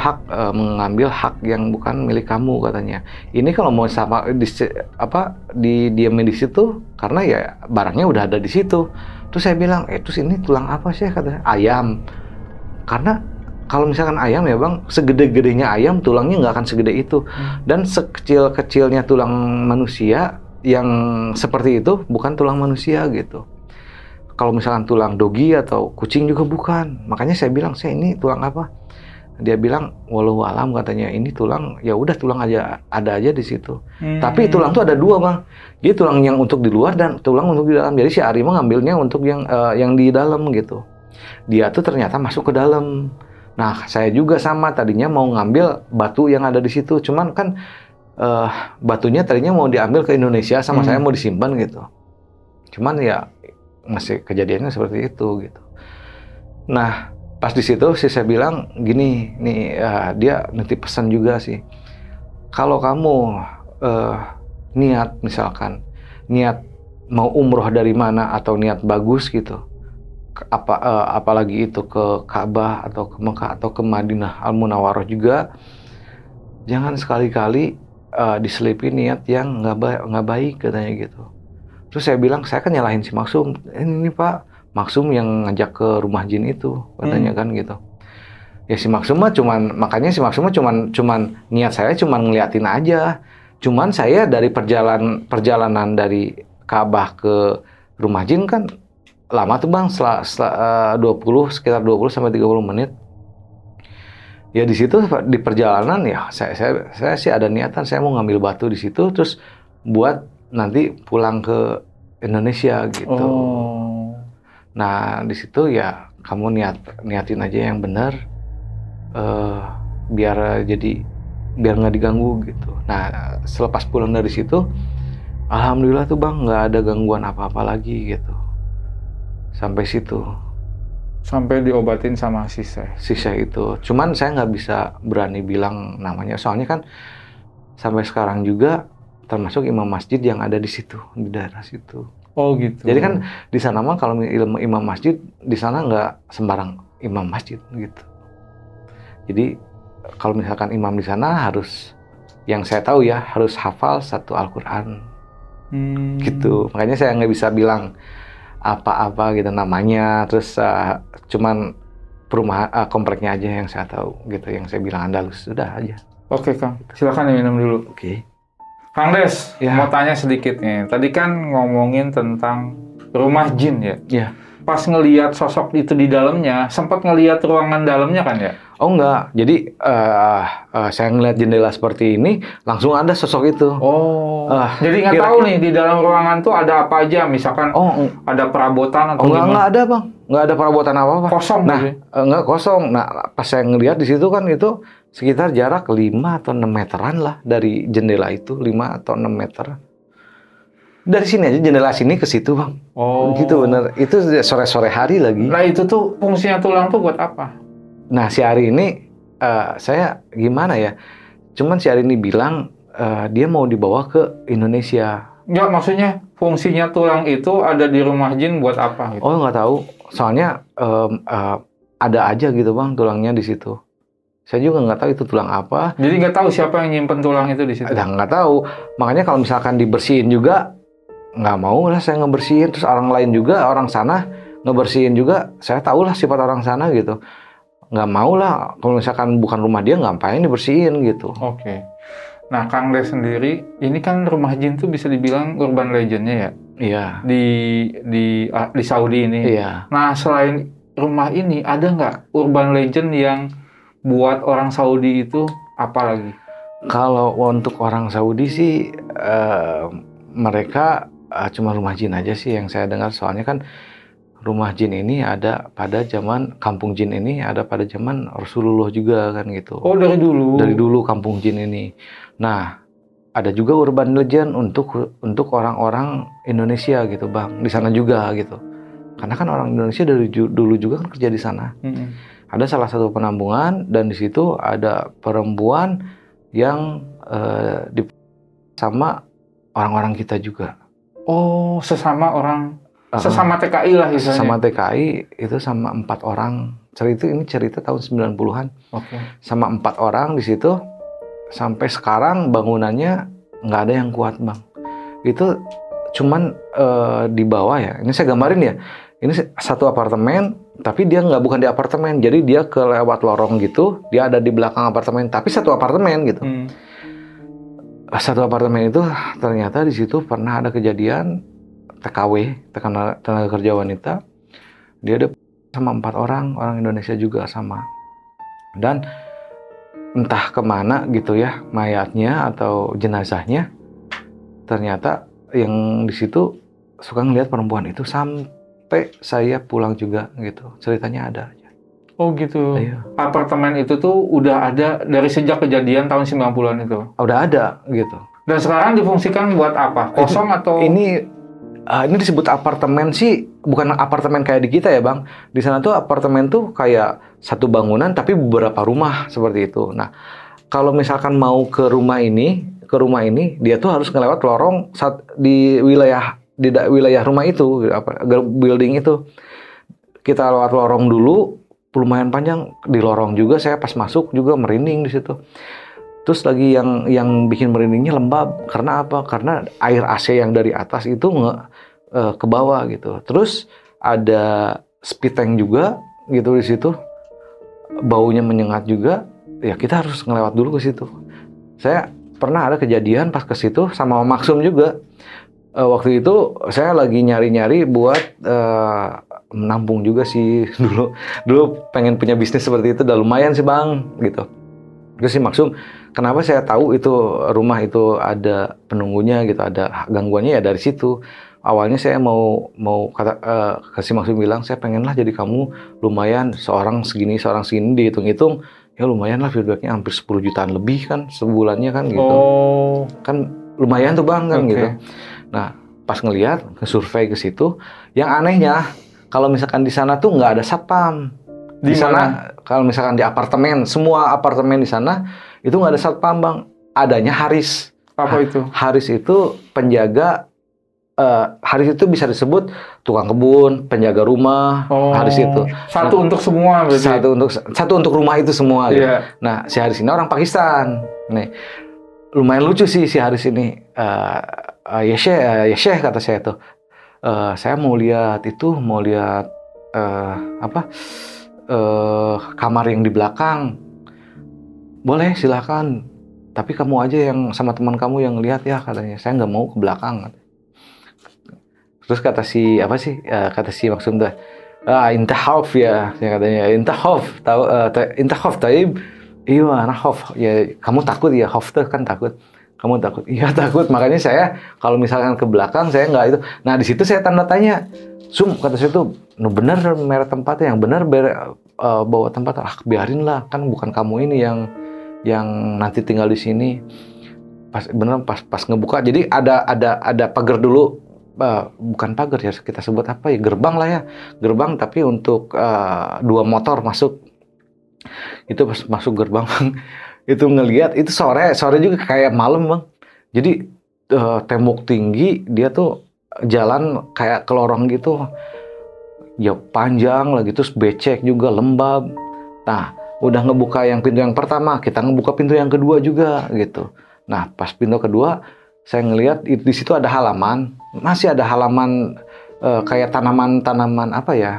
hak yang bukan milik kamu katanya. Ini kalau mau sama diamin di situ karena ya barangnya udah ada di situ. Terus saya bilang, terus ini tulang apa sih katanya? Ayam. Karena kalau misalkan ayam ya bang, segede-gedenya ayam tulangnya nggak akan segede itu. Dan sekecil-kecilnya tulang manusia yang seperti itu bukan tulang manusia gitu. Kalau misalkan tulang dogi atau kucing juga bukan. Makanya saya bilang, saya ini tulang apa? Dia bilang, walau alam katanya, ini tulang, ya udah tulang aja, ada aja di situ. Tapi tulang tuh ada 2 bang. Jadi tulang yang untuk di luar dan tulang untuk di dalam. Jadi si Ari ngambilnya untuk yang di dalam gitu. Dia tuh ternyata masuk ke dalam. Nah, saya juga sama, tadinya mau ngambil batu yang ada di situ. Cuman kan batunya tadinya mau diambil ke Indonesia sama saya mau disimpan gitu. Cuman ya masih kejadiannya seperti itu gitu. Nah, pas di situ sih saya bilang gini, nih dia nanti pesan juga sih. Kalau kamu niat misalkan niat mau umroh dari mana atau niat bagus gitu, apalagi itu ke Ka'bah atau ke Mekah atau ke Madinah Al-Munawwarah juga, jangan sekali-kali diselipin niat yang nggak baik katanya gitu. Terus saya bilang, saya kan nyalahin si Maksum, ini Pak Maksum yang ngajak ke rumah jin itu katanya kan gitu. Ya si Maksum mah makanya si Maksum mah cuman niat saya cuman ngeliatin aja. Cuman saya dari perjalanan dari Ka'bah ke rumah jin kan lama tuh bang, sekitar 20 sampai 30 menit. Ya di situ di perjalanan ya saya sih ada niatan saya mau ngambil batu di situ terus buat nanti pulang ke Indonesia gitu. Nah di situ ya kamu niatin aja yang benar, biar nggak diganggu gitu. Nah selepas pulang dari situ, alhamdulillah tuh bang nggak ada gangguan apa-apa lagi gitu. Sampai situ. Sampai diobatin sama si Syekh itu. Cuman saya nggak bisa berani bilang namanya, soalnya kan sampai sekarang juga termasuk imam masjid yang ada di situ, di daerah situ. Oh gitu. Jadi kan di sana mah kalau imam masjid di sana nggak sembarang imam masjid gitu. Jadi kalau misalkan imam di sana harus, yang saya tahu ya, harus hafal 1 Al-Quran. Gitu. Makanya saya nggak bisa bilang apa-apa gitu namanya, terus cuman perumahan kompleknya aja yang saya tahu gitu, yang saya bilang Andalus, sudah aja. Oke Kang, silakan diminum dulu. Oke. Kang Des, mau tanya sedikit nih. Tadi kan ngomongin tentang rumah jin ya? Iya. Pas ngelihat sosok itu di dalamnya, sempat ngelihat ruangan dalamnya kan ya? Oh enggak, jadi saya ngeliat jendela seperti ini, langsung ada sosok itu. Oh, jadi nggak tahu nih di dalam ruangan tuh ada apa aja, misalkan ada perabotan atau gimana? Enggak ada bang, nggak ada perabotan apa-apa. Kosong nah, gitu? Enggak kosong. Nah, pas saya ngeliat di situ kan itu sekitar jarak 5 atau 6 meteran lah dari jendela itu, 5 atau 6 meter. Dari sini aja, jendela sini ke situ bang. Oh. Gitu bener, itu sore-sore hari lagi. Nah itu tuh fungsinya tulang tuh buat apa? Nah, si Ari ini, saya gimana ya, cuman si Ari ini bilang, dia mau dibawa ke Indonesia. Enggak, maksudnya fungsinya tulang itu ada di rumah jin buat apa? Gitu? Oh, nggak tahu. Soalnya ada aja gitu bang, tulangnya di situ. Saya juga nggak tahu itu tulang apa. Jadi nggak tahu siapa yang nyimpen tulang itu di situ? Nggak tahu. Makanya kalau misalkan dibersihin juga, nggak mau lah saya ngebersihin. Terus orang lain juga, orang sana ngebersihin juga, saya tahu lah sifat orang sana gitu. Nggak mau lah, kalau misalkan bukan rumah dia, ngapain dibersihin gitu. Oke. Nah, Kang Des sendiri, ini kan rumah jin tuh bisa dibilang urban legend-nya ya? Iya. Di Saudi ini. Iya. Nah, selain rumah ini, ada nggak urban legend yang buat orang Saudi itu apa lagi? Kalau untuk orang Saudi sih, mereka cuma rumah jin aja sih yang saya dengar. Soalnya kan rumah jin ini ada pada zaman, kampung jin ini ada pada zaman Rasulullah juga kan gitu. Oh, dari dulu? Dari dulu kampung jin ini. Nah, ada juga urban legend untuk orang-orang Indonesia gitu bang, di sana juga gitu. Karena kan orang Indonesia dari dulu juga kan kerja di sana. Ada salah satu penampungan dan di situ ada perempuan yang sama orang-orang kita juga. Oh, sesama sesama TKI lah istilahnya. Sesama TKI itu sama 4 orang. Ini cerita tahun 90-an. Oke. Sama 4 orang di situ sampai sekarang bangunannya nggak ada yang kuat bang. Itu cuman di bawah ya. Ini saya gambarin ya. Ini satu apartemen, tapi dia bukan di apartemen. Jadi dia kelewat lorong gitu. Dia ada di belakang apartemen, tapi satu apartemen gitu. Satu apartemen itu ternyata di situ pernah ada kejadian TKW, tenaga kerja wanita. Dia ada sama 4 orang Indonesia juga sama. Dan entah kemana gitu ya mayatnya atau jenazahnya. Ternyata yang di situ suka ngelihat perempuan itu sampai saya pulang juga gitu. Ceritanya ada aja. Oh gitu. Iya. Apartemen itu tuh udah ada dari sejak kejadian tahun 90-an itu? Udah ada gitu. Dan sekarang difungsikan buat apa? Kosong atau? Ini disebut apartemen sih, bukan apartemen kayak di kita ya bang. Di sana tuh apartemen tuh kayak satu bangunan tapi beberapa rumah seperti itu. Nah, kalau misalkan mau ke rumah ini, dia tuh harus ngelewat lorong di wilayah rumah itu, building itu. Kita lewat lorong dulu, lumayan panjang di lorong juga. Saya pas masuk juga merinding di situ. Terus lagi yang bikin merindingnya lembab. Karena apa? Karena air AC yang dari atas itu ke bawah gitu. Terus ada speed tank juga gitu di situ. Baunya menyengat juga. Ya kita harus ngelewat dulu ke situ. Saya pernah ada kejadian pas ke situ sama Maksum juga. Waktu itu saya lagi nyari-nyari buat menampung juga sih dulu pengen punya bisnis seperti itu. Udah lumayan sih bang gitu. Terus si Maksum, kenapa saya tahu itu rumah itu ada penunggunya gitu, ada gangguannya ya dari situ. Awalnya saya mau kasih Maksum bilang, saya pengenlah jadi kamu lumayan seorang segini dihitung-hitung, ya lumayan lah feedbacknya hampir 10 jutaan lebih kan sebulannya kan gitu. Oh. Kan lumayan tuh bang kan gitu. Nah pas ngelihat survei ke situ, yang anehnya kalau misalkan di sana tuh nggak ada satpam. Di sana kalau misalkan di apartemen, semua apartemen di sana itu nggak ada satpam bang, adanya Haris. Apa itu? Haris itu penjaga. Haris itu bisa disebut tukang kebun, penjaga rumah. Haris itu satu untuk semua berarti. Satu untuk rumah itu semua. Gitu. Nah si Haris ini orang Pakistan. Nih lumayan lucu sih si Haris ini. Ya Syekh kata saya tuh. Saya mau lihat kamar yang di belakang. Boleh, silakan. Tapi kamu aja yang sama teman kamu yang lihat ya, katanya. Saya nggak mau ke belakang. Terus kata si Maksum tuh, inta khauf ya, katanya. Inta khauf, inta khauf, taib. Iya, anak khauf. Ya, kamu takut ya, khauf tuh kan takut. Kamu takut? Iya takut. Makanya saya kalau misalkan ke belakang saya nggak itu. Nah di situ saya tanda tanya. Kata saya tuh, bener merek tempatnya, yang bener bawa tempat. Biarin lah, kan bukan kamu ini yang nanti tinggal di sini. Pas ngebuka, jadi ada pagar dulu. Bukan pagar ya, kita sebut apa ya, gerbang lah ya, gerbang tapi untuk 2 motor masuk. Itu pas masuk gerbang itu ngelihat, itu sore juga kayak malam bang. Jadi tembok tinggi, dia tuh jalan kayak ke lorong gitu, ya panjang lagi, terus becek juga, lembab. Nah udah ngebuka yang pintu yang pertama, kita ngebuka pintu yang kedua juga gitu. Nah pas pintu kedua saya ngelihat di situ ada halaman, masih ada halaman kayak tanaman apa ya,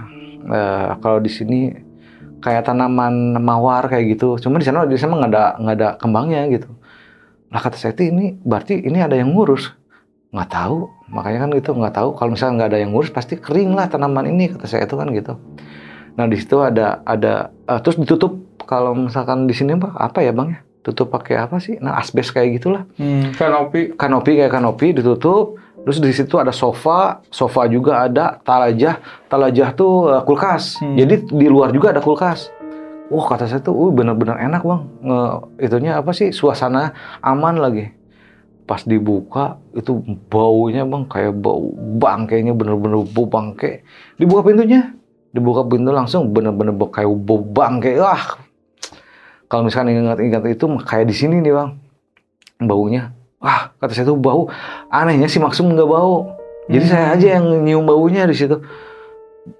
kalau di sini kayak tanaman mawar kayak gitu. Cuma di sana nggak ada kembangnya gitu. Nah kata saya, ini berarti ini ada yang ngurus. Nggak tahu, makanya kan gitu, nggak tahu. Kalau misalnya nggak ada yang ngurus pasti kering lah tanaman ini, kata saya itu kan gitu. Nah di situ ada terus ditutup. Kalau misalkan di sini apa ya bang ya, tutup pakai apa sih? Nah asbes kayak gitulah. Kanopi ditutup. Terus di situ ada sofa juga ada, talajah tuh kulkas. Jadi di luar juga ada kulkas. Wah kata saya tuh, benar-benar enak bang. Itunya apa sih, suasana aman lagi. Pas dibuka itu baunya bang kayak bau bangkainya, bener-bener bau bangkai. Dibuka pintu langsung bener-bener kayak bau bangkai. Kalau misalkan ingat itu kayak di sini nih bang, baunya. Kata saya tuh bau. Anehnya si Maksum nggak bau. Jadi saya aja yang nyium baunya di situ.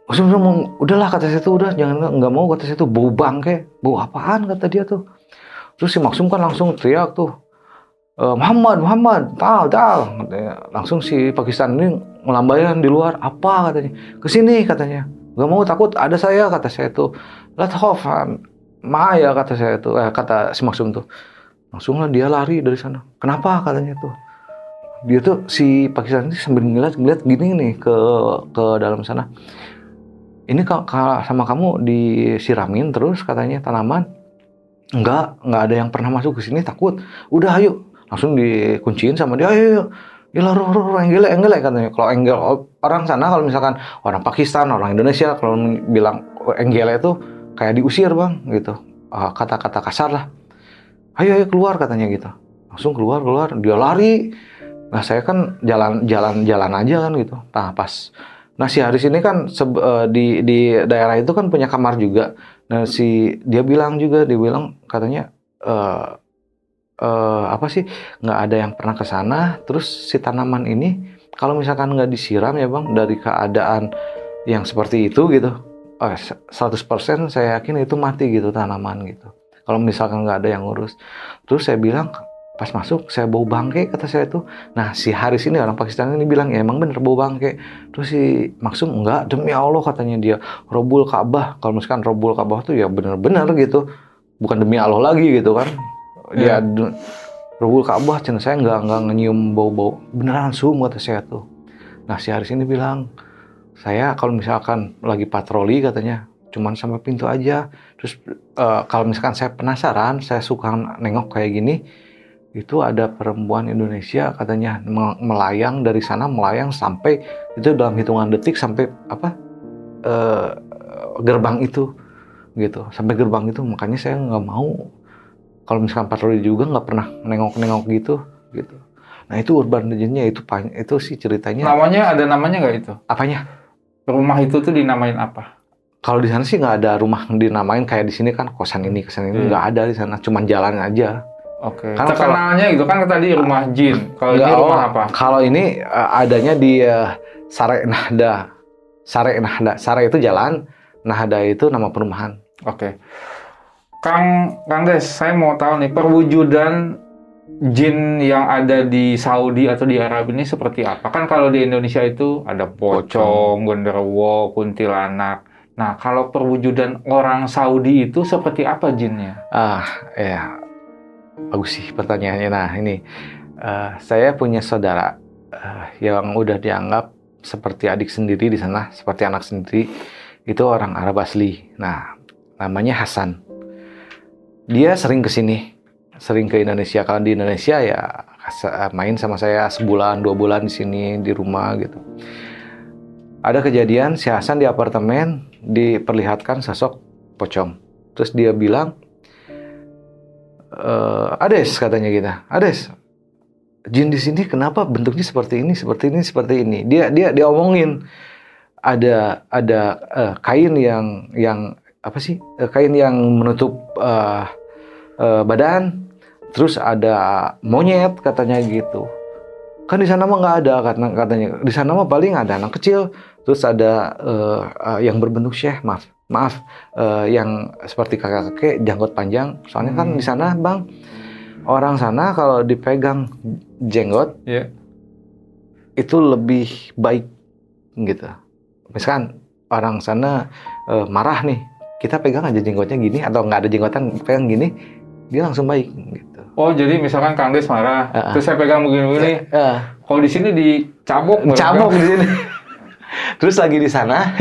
Maksum udahlah, kata saya tuh, udah jangan, nggak mau, kata saya tuh, bau bangke. Bau apaan, kata dia tuh. Terus si Maksum kan langsung teriak tuh, Muhammad, tal. Langsung si Pakistan ini melambaikan di luar. Apa katanya? Kesini katanya. Nggak mau, takut, ada saya, kata saya tuh. Let off, ya kata saya tuh. Kata si Maksum tuh. Langsung lah dia lari dari sana. Kenapa katanya tuh? Dia tuh si Pakistan ini sambil ngeliat gini nih ke dalam sana. Ini sama kamu disiramin terus katanya tanaman. Enggak ada yang pernah masuk ke sini, takut. Udah ayo, langsung dikunciin sama dia. Ayo. Ya enggele katanya. Kalau enggel orang sana, kalau misalkan orang Pakistan, orang Indonesia kalau bilang enggele itu kayak diusir bang gitu. Kata-kata kasar lah. Ayo keluar katanya gitu. Langsung keluar, dia lari. Nah saya kan jalan aja kan gitu. Nah si Haris ini kan di daerah itu kan punya kamar juga. Nah dia bilang katanya apa sih, nggak ada yang pernah ke sana. Terus si tanaman ini kalau misalkan nggak disiram ya bang, dari keadaan yang seperti itu gitu, 100% saya yakin itu mati gitu tanaman gitu. Kalau misalkan nggak ada yang ngurus. Terus saya bilang, pas masuk saya bau bangke, kata saya tuh. Nah si Haris ini orang Pakistan ini bilang, ya emang bener bau bangke. Terus si Maksum, enggak, demi Allah katanya dia, Robul Ka'bah. Kalau misalkan Robul Ka'bah tuh ya bener-bener gitu, bukan demi Allah lagi gitu kan. Dia Robul Ka'bah, cina saya nggak nyium bau-bau. Beneran kata saya tuh. Nah si Haris ini bilang, saya kalau misalkan lagi patroli katanya, cuman sampai pintu aja. Terus kalau misalkan saya penasaran, saya suka nengok kayak gini, itu ada perempuan Indonesia katanya melayang dari sana, melayang sampai itu dalam hitungan detik sampai gerbang itu gitu, sampai gerbang itu. Makanya saya nggak mau kalau misalkan patroli juga, nggak pernah nengok gitu. Nah itu urban legendnya, itu sih ceritanya. Ada namanya nggak itu? Apanya? Rumah itu tuh dinamain apa? Kalau di sana sih nggak ada rumah dinamain kayak di sini kan, kosan ini nggak ada di sana, cuman jalan aja. Oke. Terkenalnya itu kan tadi rumah jin. Kalau ini rumah apa? Kalau ini adanya di Sare Nahda. Sare itu jalan, Nahda itu nama perumahan. Oke. Kang Des, saya mau tahu nih perwujudan jin yang ada di Saudi atau di Arab ini seperti apa? Kan kalau di Indonesia itu ada pocong, genderuwo, kuntilanak. Nah, kalau perwujudan orang Saudi itu seperti apa jinnya? Ya, bagus sih pertanyaannya. Nah, ini saya punya saudara yang udah dianggap seperti adik sendiri di sana, seperti anak sendiri. Itu orang Arab asli. Nah, namanya Hasan. Dia sering ke sini, sering ke Indonesia. Kalau di Indonesia ya main sama saya sebulan, 2 bulan di sini di rumah gitu. Ada kejadian si Hasan di apartemen diperlihatkan sosok pocong. Terus dia bilang, Ades katanya gitu, Ades, jin di sini kenapa bentuknya seperti ini, seperti ini, seperti ini. Dia omongin ada kain yang apa sih? Kain yang menutup badan, terus ada monyet katanya gitu. Kan di sana mah nggak ada katanya. Di sana mah paling ada anak kecil, terus ada yang berbentuk syekh, maaf, yang seperti kakek-kakek janggut panjang. Soalnya kan di sana bang, orang sana kalau dipegang jenggot, itu lebih baik gitu. Misalkan orang sana marah nih, kita pegang aja jenggotnya gini, atau nggak ada jenggotan pegang gini, dia langsung baik gitu. Oh, jadi misalkan Kang Des marah, terus saya pegang begini-begini. Kalau di sini dicabok di sini. Terus lagi di sana.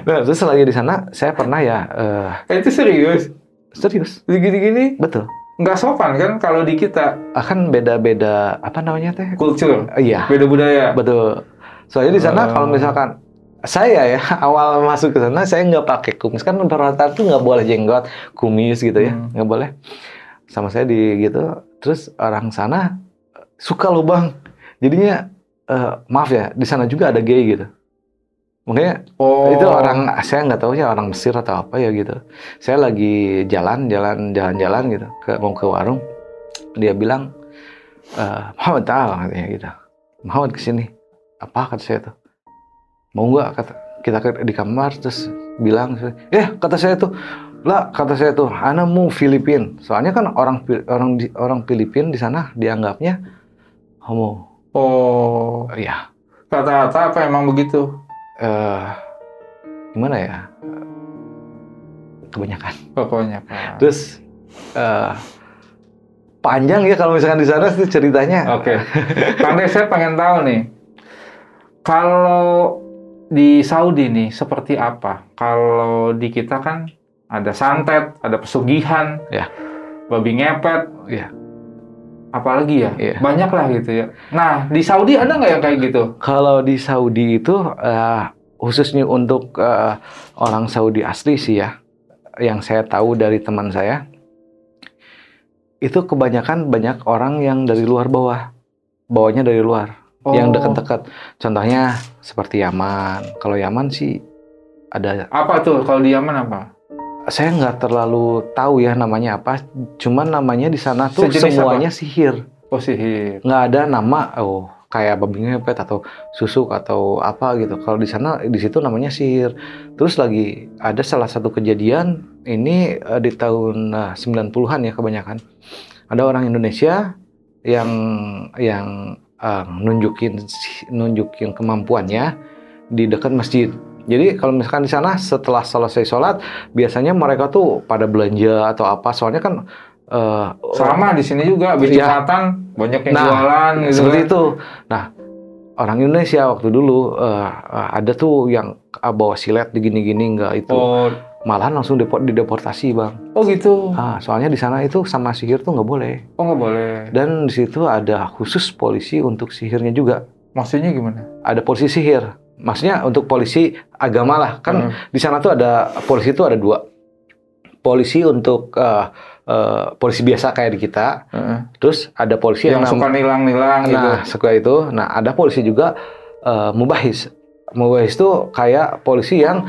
Nah, terus lagi di sana, saya pernah ya. Itu serius? Serius. Gini-gini? Betul. Nggak sopan kan kalau di kita? Kan beda-beda, apa namanya teh? Kultur. Iya. Beda budaya. Betul. Soalnya di sana kalau misalkan saya ya awal masuk ke sana, saya nggak pakai kumis. Kan rata-rata tuh nggak boleh jenggot, kumis gitu ya, nggak boleh. Sama saya gitu, terus orang sana suka loh bang, jadinya maaf ya, di sana juga ada gay gitu. Makanya itu orang, saya nggak tahu ya orang Mesir atau apa ya gitu. Saya lagi jalan-jalan gitu, mau ke warung, dia bilang, Muhammad ta'ala katanya gitu, Muhammad kesini, apa kata saya tuh, mau nggak kita di kamar, terus bilang, kata saya tuh, lah kata saya tuh, ana mau Filipin. Soalnya kan orang Filipin di sana dianggapnya homo. Oh, iya. Kata-kata apa emang begitu? Gimana ya? Kebanyakan. Terus panjang ya kalau misalkan di sana sih ceritanya. Oke. Kang Des, saya pengen tahu nih, kalau di Saudi nih seperti apa? Kalau di kita kan ada santet, ada pesugihan, babi ngepet, apalagi ya, banyak lah gitu ya. Nah, di Saudi ada nggak yang kayak gitu? Kalau di Saudi itu, khususnya untuk orang Saudi asli sih ya, yang saya tahu dari teman saya, itu kebanyakan banyak orang yang dari luar bawanya dari luar, yang dekat-dekat. Contohnya seperti Yaman. Kalau Yaman sih ada. Apa tuh kalau di Yaman apa? Saya nggak terlalu tahu ya namanya apa, cuman namanya di sana tuh sejenis semuanya apa? Sihir. Oh, sihir. Nggak ada nama, kayak babi ngepet atau susuk atau apa gitu. Kalau di sana, di situ namanya sihir. Terus lagi ada salah satu kejadian, ini di tahun 90-an ya kebanyakan. Ada orang Indonesia yang nunjukin kemampuannya di dekat masjid. Jadi kalau misalkan di sana setelah selesai sholat, biasanya mereka tuh pada belanja atau apa. Soalnya kan sama di sini juga habis Jumatan banyak yang jualan gitu. Seperti itu. Nah, orang Indonesia waktu dulu ada tuh yang bawa silet digini-gini nggak itu. Malahan langsung dideportasi, Bang. Oh gitu. Soalnya di sana itu sama sihir tuh nggak boleh. Oh, nggak boleh. Dan di situ ada khusus polisi untuk sihirnya juga. Maksudnya gimana? Ada polisi sihir. Maksudnya untuk polisi agama lah. Kan di sana tuh ada polisi itu ada 2. Polisi untuk polisi biasa kayak di kita. Terus ada polisi yang suka nilang-nilang gitu. Nah, suka itu. Nah, ada polisi juga mubahis. Mubahis itu kayak polisi yang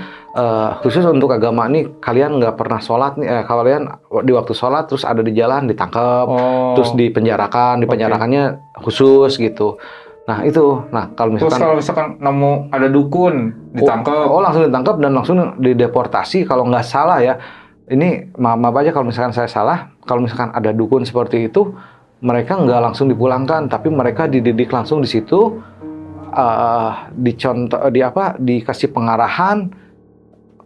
khusus untuk agama nih. Kalian nggak pernah sholat nih. Kalian di waktu sholat terus ada di jalan ditangkap, terus dipenjarakan. Dipenjarakannya khusus gitu. Nah itu, kalau misalkan nemu ada dukun ditangkap. Langsung ditangkap dan langsung dideportasi kalau nggak salah ya. Ini maaf aja kalau misalkan saya salah. Kalau misalkan ada dukun seperti itu, mereka nggak langsung dipulangkan, tapi mereka dididik langsung di situ, dikasih pengarahan,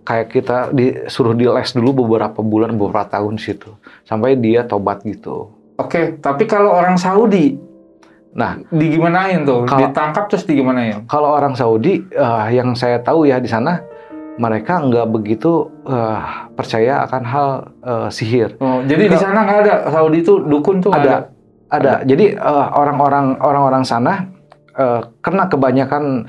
kayak kita disuruh di les dulu beberapa bulan, beberapa tahun di situ, sampai dia tobat gitu. Oke, tapi kalau orang Saudi, nah, digimanain tuh? Ditangkap terus digimanain? Kalau orang Saudi, yang saya tahu ya di sana, mereka nggak begitu percaya akan hal sihir. Oh, jadi di sana nggak ada, Saudi itu dukun tuh ada? Ada. Jadi orang-orang sana, karena kebanyakan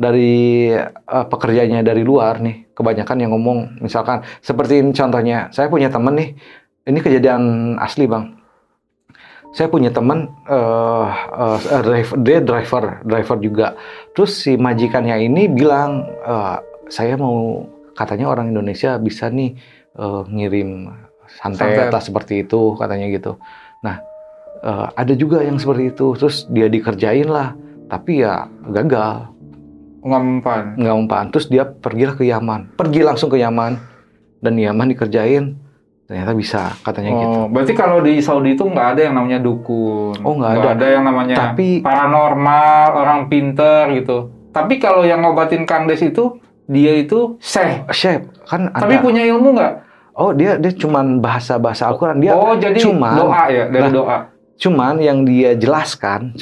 dari pekerjaannya dari luar nih, kebanyakan yang ngomong, misalkan seperti ini contohnya, saya punya temen nih, ini kejadian asli bang. Saya punya teman, dia driver juga. Terus si majikannya ini bilang, saya mau, katanya orang Indonesia bisa nih ngirim santet lah seperti itu, katanya gitu. Nah, ada juga yang seperti itu. Terus dia dikerjain lah, tapi ya gagal. Nggak mempan. Terus dia pergilah ke Yaman. Pergi langsung ke Yaman. Dan Yaman dikerjain. Ternyata bisa, katanya gitu. Berarti kalau di Saudi itu nggak ada yang namanya dukun. Oh, nggak ada yang namanya paranormal, orang pinter gitu. Tapi kalau yang ngobatin Kang Des itu, dia itu syekh. Kan ada. Tapi punya ilmu nggak? Oh, dia cuman bahasa Al-Quran. Dia jadi doa ya, dari doa. Cuman yang dia jelaskan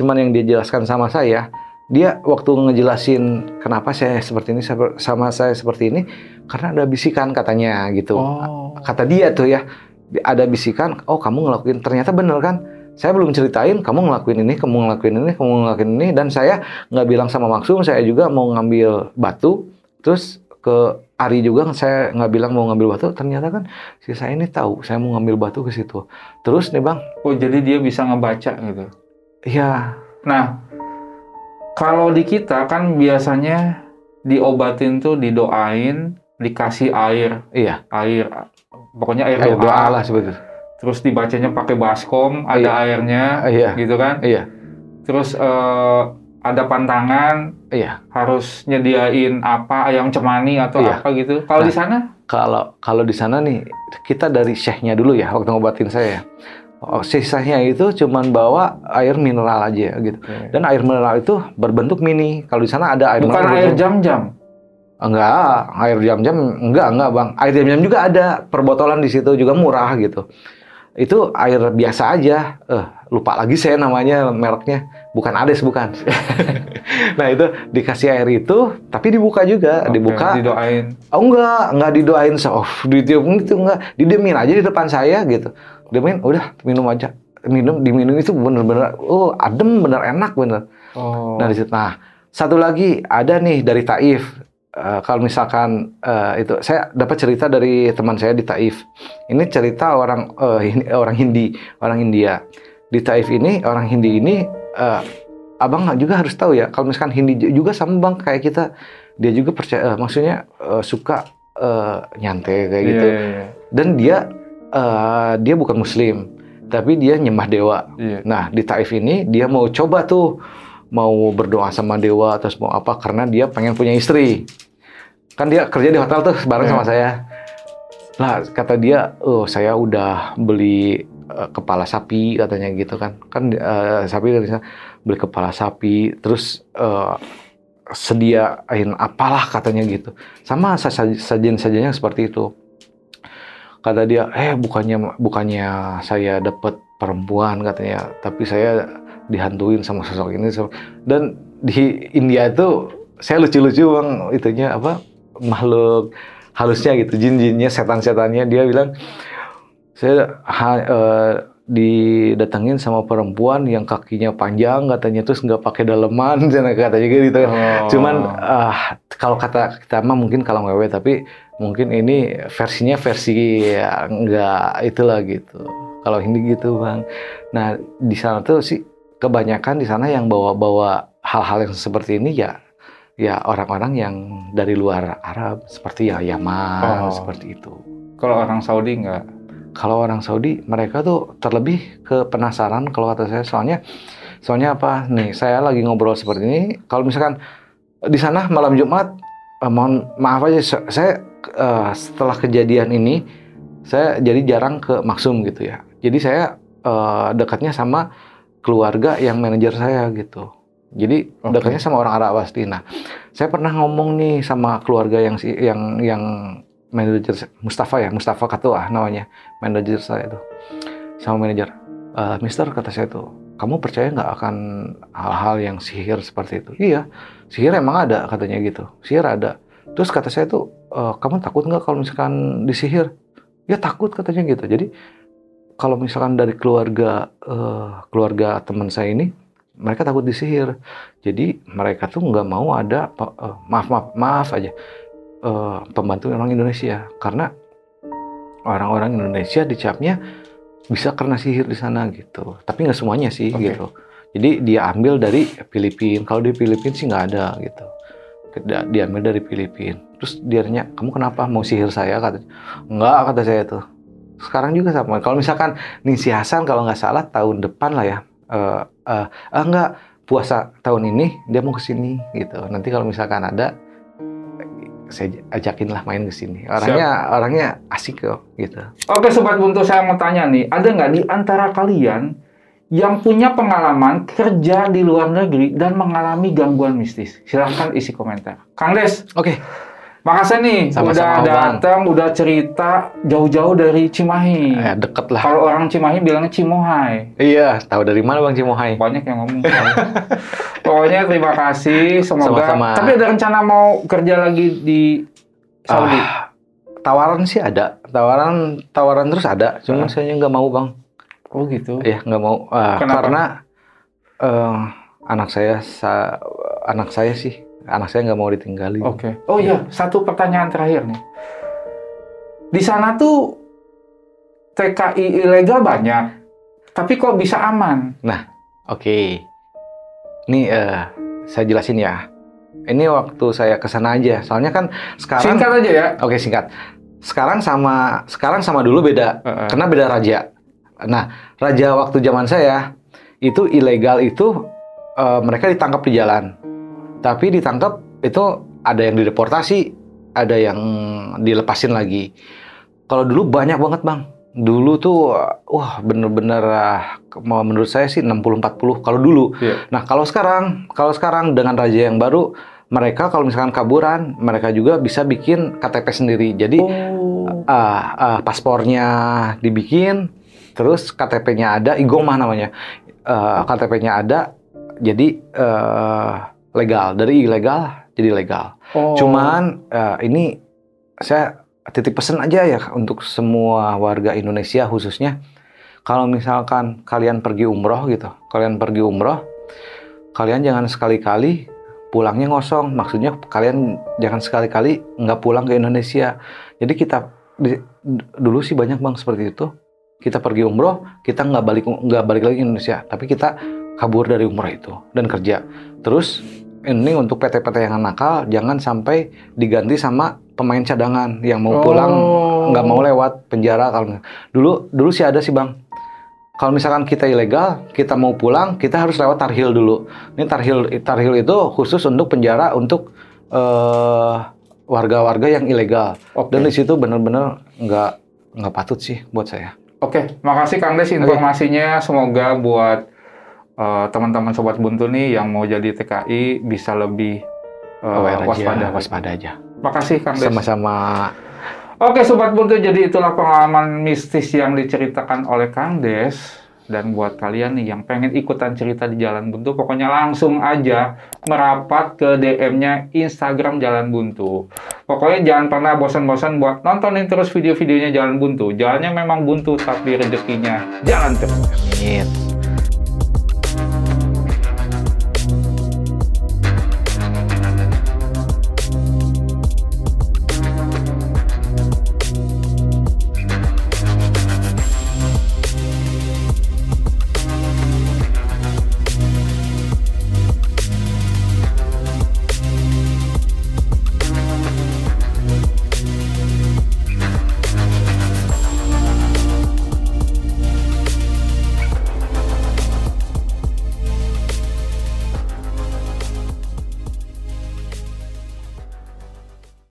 sama saya, dia waktu ngejelasin kenapa saya seperti ini, sama saya seperti ini, karena ada bisikan katanya gitu. Kata dia tuh ya, ada bisikan, oh kamu ngelakuin, ternyata bener kan? Saya belum ceritain, kamu ngelakuin ini, kamu ngelakuin ini, dan saya nggak bilang sama Maksum, saya juga mau ngambil batu, terus ke Ari juga saya nggak bilang mau ngambil batu, ternyata kan si saya ini tahu, saya mau ngambil batu ke situ. Terus nih bang. Oh jadi dia bisa ngebaca gitu? Iya. Nah, kalau di kita kan biasanya diobatin tuh didoain, dikasih air. Iya. Air. Pokoknya air doa lah sebetulnya. Terus dibacanya pakai baskom, ada airnya, gitu kan? Iya. Terus ada pantangan, harus nyediain apa, ayam cemani atau apa gitu. Kalau di sana? Kalau di sana nih, kita dari syekhnya dulu ya, waktu ngobatin saya. Sisanya itu cuman bawa air mineral aja gitu. Dan air mineral itu berbentuk mini. Kalau di sana ada air mineral. Bukan air jam-jam? Enggak, air jam-jam enggak bang. Air jam-jam juga ada, perbotolan di situ juga murah gitu. Itu air biasa aja. Lupa lagi saya namanya, mereknya. Bukan Ades, bukan. Nah itu dikasih air itu, tapi dibuka juga. Dibuka. Didoain? Oh enggak didoain. Ditiup gitu, enggak. Didiemin aja di depan saya gitu. Diemin, udah minum aja. Diminum itu bener-bener, adem, bener enak, bener. Nah di situ. Nah, satu lagi ada nih dari Taif. Kalau misalkan itu saya dapat cerita dari teman saya di Taif. Ini cerita orang India. Di Taif ini orang Hindi ini, abang juga harus tahu ya. Kalau misalkan Hindi juga sama bang kayak kita, dia juga percaya, maksudnya suka nyantai kayak gitu. Dan dia bukan Muslim, tapi dia nyembah dewa. Nah di Taif ini dia mau coba tuh, mau berdoa sama dewa atau mau apa, karena dia pengen punya istri. Kan dia kerja di hotel tuh bareng sama saya. Lah kata dia, saya udah beli kepala sapi, katanya gitu kan. Sapi dari sana, beli kepala sapi, terus sediain apalah katanya gitu. Sama sajian-sajiannya seperti itu. Kata dia, bukannya saya dapat perempuan katanya, tapi saya dihantuin sama sosok ini. Dan di India itu saya lucu-lucu bang, itunya apa, makhluk halusnya gitu, jin-jinnya, setan-setannya. Dia bilang, saya didatengin sama perempuan yang kakinya panjang katanya, terus nggak pakai daleman, katanya gitu. Cuman kalau kata kita mah mungkin kalau ngewe, tapi mungkin ini versi nggak itulah gitu. Kalau Hindi gitu bang. Nah di sana tuh sih kebanyakan di sana yang bawa hal-hal yang seperti ini ya orang-orang yang dari luar Arab, seperti ya Yaman, seperti itu. Kalau orang Saudi nggak? Kalau orang Saudi, mereka tuh terlebih ke penasaran kalau kata saya. Soalnya apa? Nih, saya lagi ngobrol seperti ini. Kalau misalkan di sana malam Jumat, mohon maaf aja, saya setelah kejadian ini, saya jadi jarang ke Maksum gitu ya. Jadi saya dekatnya sama keluarga yang manajer saya gitu. Jadi dekatnya sama orang Arab pasti. Nah, saya pernah ngomong nih sama keluarga yang manajer Mustafa Katua namanya, manajer saya itu. Sama manajer, Mister, kata saya tuh, kamu percaya nggak akan hal-hal yang sihir seperti itu? Iya, sihir emang ada katanya gitu. Sihir ada. Terus kata saya tuh, kamu takut nggak kalau misalkan disihir? Ya takut katanya gitu. Jadi kalau misalkan dari keluarga teman saya ini, mereka takut disihir. Jadi mereka tuh nggak mau ada maaf aja pembantu orang Indonesia, karena orang-orang Indonesia dicapnya bisa kena sihir di sana gitu. Tapi nggak semuanya sih gitu. Jadi dia ambil dari Filipina. Kalau di Filipina sih nggak ada gitu. Diambil dari Filipina. Terus dia tanya, kamu kenapa mau sihir saya? Katanya, enggak, kata saya tuh. Sekarang juga sama. Kalau misalkan Ningsih Hasan kalau nggak salah tahun depan lah ya. Enggak, puasa tahun ini dia mau ke sini gitu. Nanti kalau misalkan ada, saya ajakin lah main ke sini. Orangnya asik kok gitu. Oke Sobat Buntu, saya mau tanya nih, ada nggak di antara kalian yang punya pengalaman kerja di luar negeri dan mengalami gangguan mistis? Silahkan isi komentar. Kang Des. Oke. Makasih nih, udah datang, udah cerita jauh-jauh dari Cimahi. Deket lah. Kalau orang Cimahi bilangnya Cimohai. Iya, tahu dari mana Bang Cimohai? Banyak yang ngomong. Pokoknya terima kasih, semoga. Sama-sama. Tapi ada rencana mau kerja lagi di Saudi? Tawaran sih ada, tawaran terus ada. Cuma saya nggak mau Bang. Oh gitu? Iya, nggak mau. Karena anak saya nggak mau ditinggalin. Oke. Oh iya, satu pertanyaan terakhir nih. Di sana tuh TKI ilegal banyak, tapi kok bisa aman? Nah, oke. Ini saya jelasin ya. Ini waktu saya kesana aja. Soalnya kan sekarang. Singkat aja ya. Oke, singkat. Sekarang sama dulu beda. Karena beda raja. Nah, raja waktu zaman saya itu ilegal itu mereka ditangkap di jalan. Tapi ditangkap itu ada yang dideportasi, ada yang dilepasin lagi. Kalau dulu banyak banget Bang. Dulu tuh bener-bener menurut saya sih 60-40 kalau dulu. Yeah. Nah kalau sekarang dengan raja yang baru, mereka kalau misalkan kaburan, mereka juga bisa bikin KTP sendiri. Jadi paspornya dibikin, terus KTP-nya ada, Igomah namanya. KTP-nya ada, jadi legal, dari ilegal jadi legal. Cuman ini saya titip pesan aja ya untuk semua warga Indonesia khususnya, kalau misalkan kalian pergi umroh gitu, kalian jangan sekali-kali pulangnya ngosong. Maksudnya kalian jangan sekali-kali nggak pulang ke Indonesia. Jadi dulu sih banyak Bang seperti itu. Kita pergi umroh, kita nggak balik lagi ke Indonesia, tapi kita kabur dari umroh itu dan kerja. Terus ini untuk PT-PT yang nakal, jangan sampai diganti sama pemain cadangan yang mau pulang nggak mau lewat penjara. Kalau dulu sih ada sih Bang. Kalau misalkan kita ilegal, kita mau pulang, kita harus lewat tarhil dulu. Ini tarhil itu khusus untuk penjara untuk warga-warga yang ilegal. Dan di situ benar-benar nggak patut sih buat saya. Oke, makasih Kang Des informasinya. Semoga buat teman-teman Sobat Buntu nih yang mau jadi TKI bisa lebih waspada aja. Makasih Kang Des. Sama-sama. Oke Sobat Buntu, jadi itulah pengalaman mistis yang diceritakan oleh Kang Des. Dan buat kalian nih yang pengen ikutan cerita di Jalan Buntu, pokoknya langsung aja merapat ke DM-nya Instagram Jalan Buntu. Pokoknya jangan pernah bosan-bosan buat nontonin terus video-videonya Jalan Buntu. Jalannya memang buntu, tapi rezekinya jalan terus. Amin.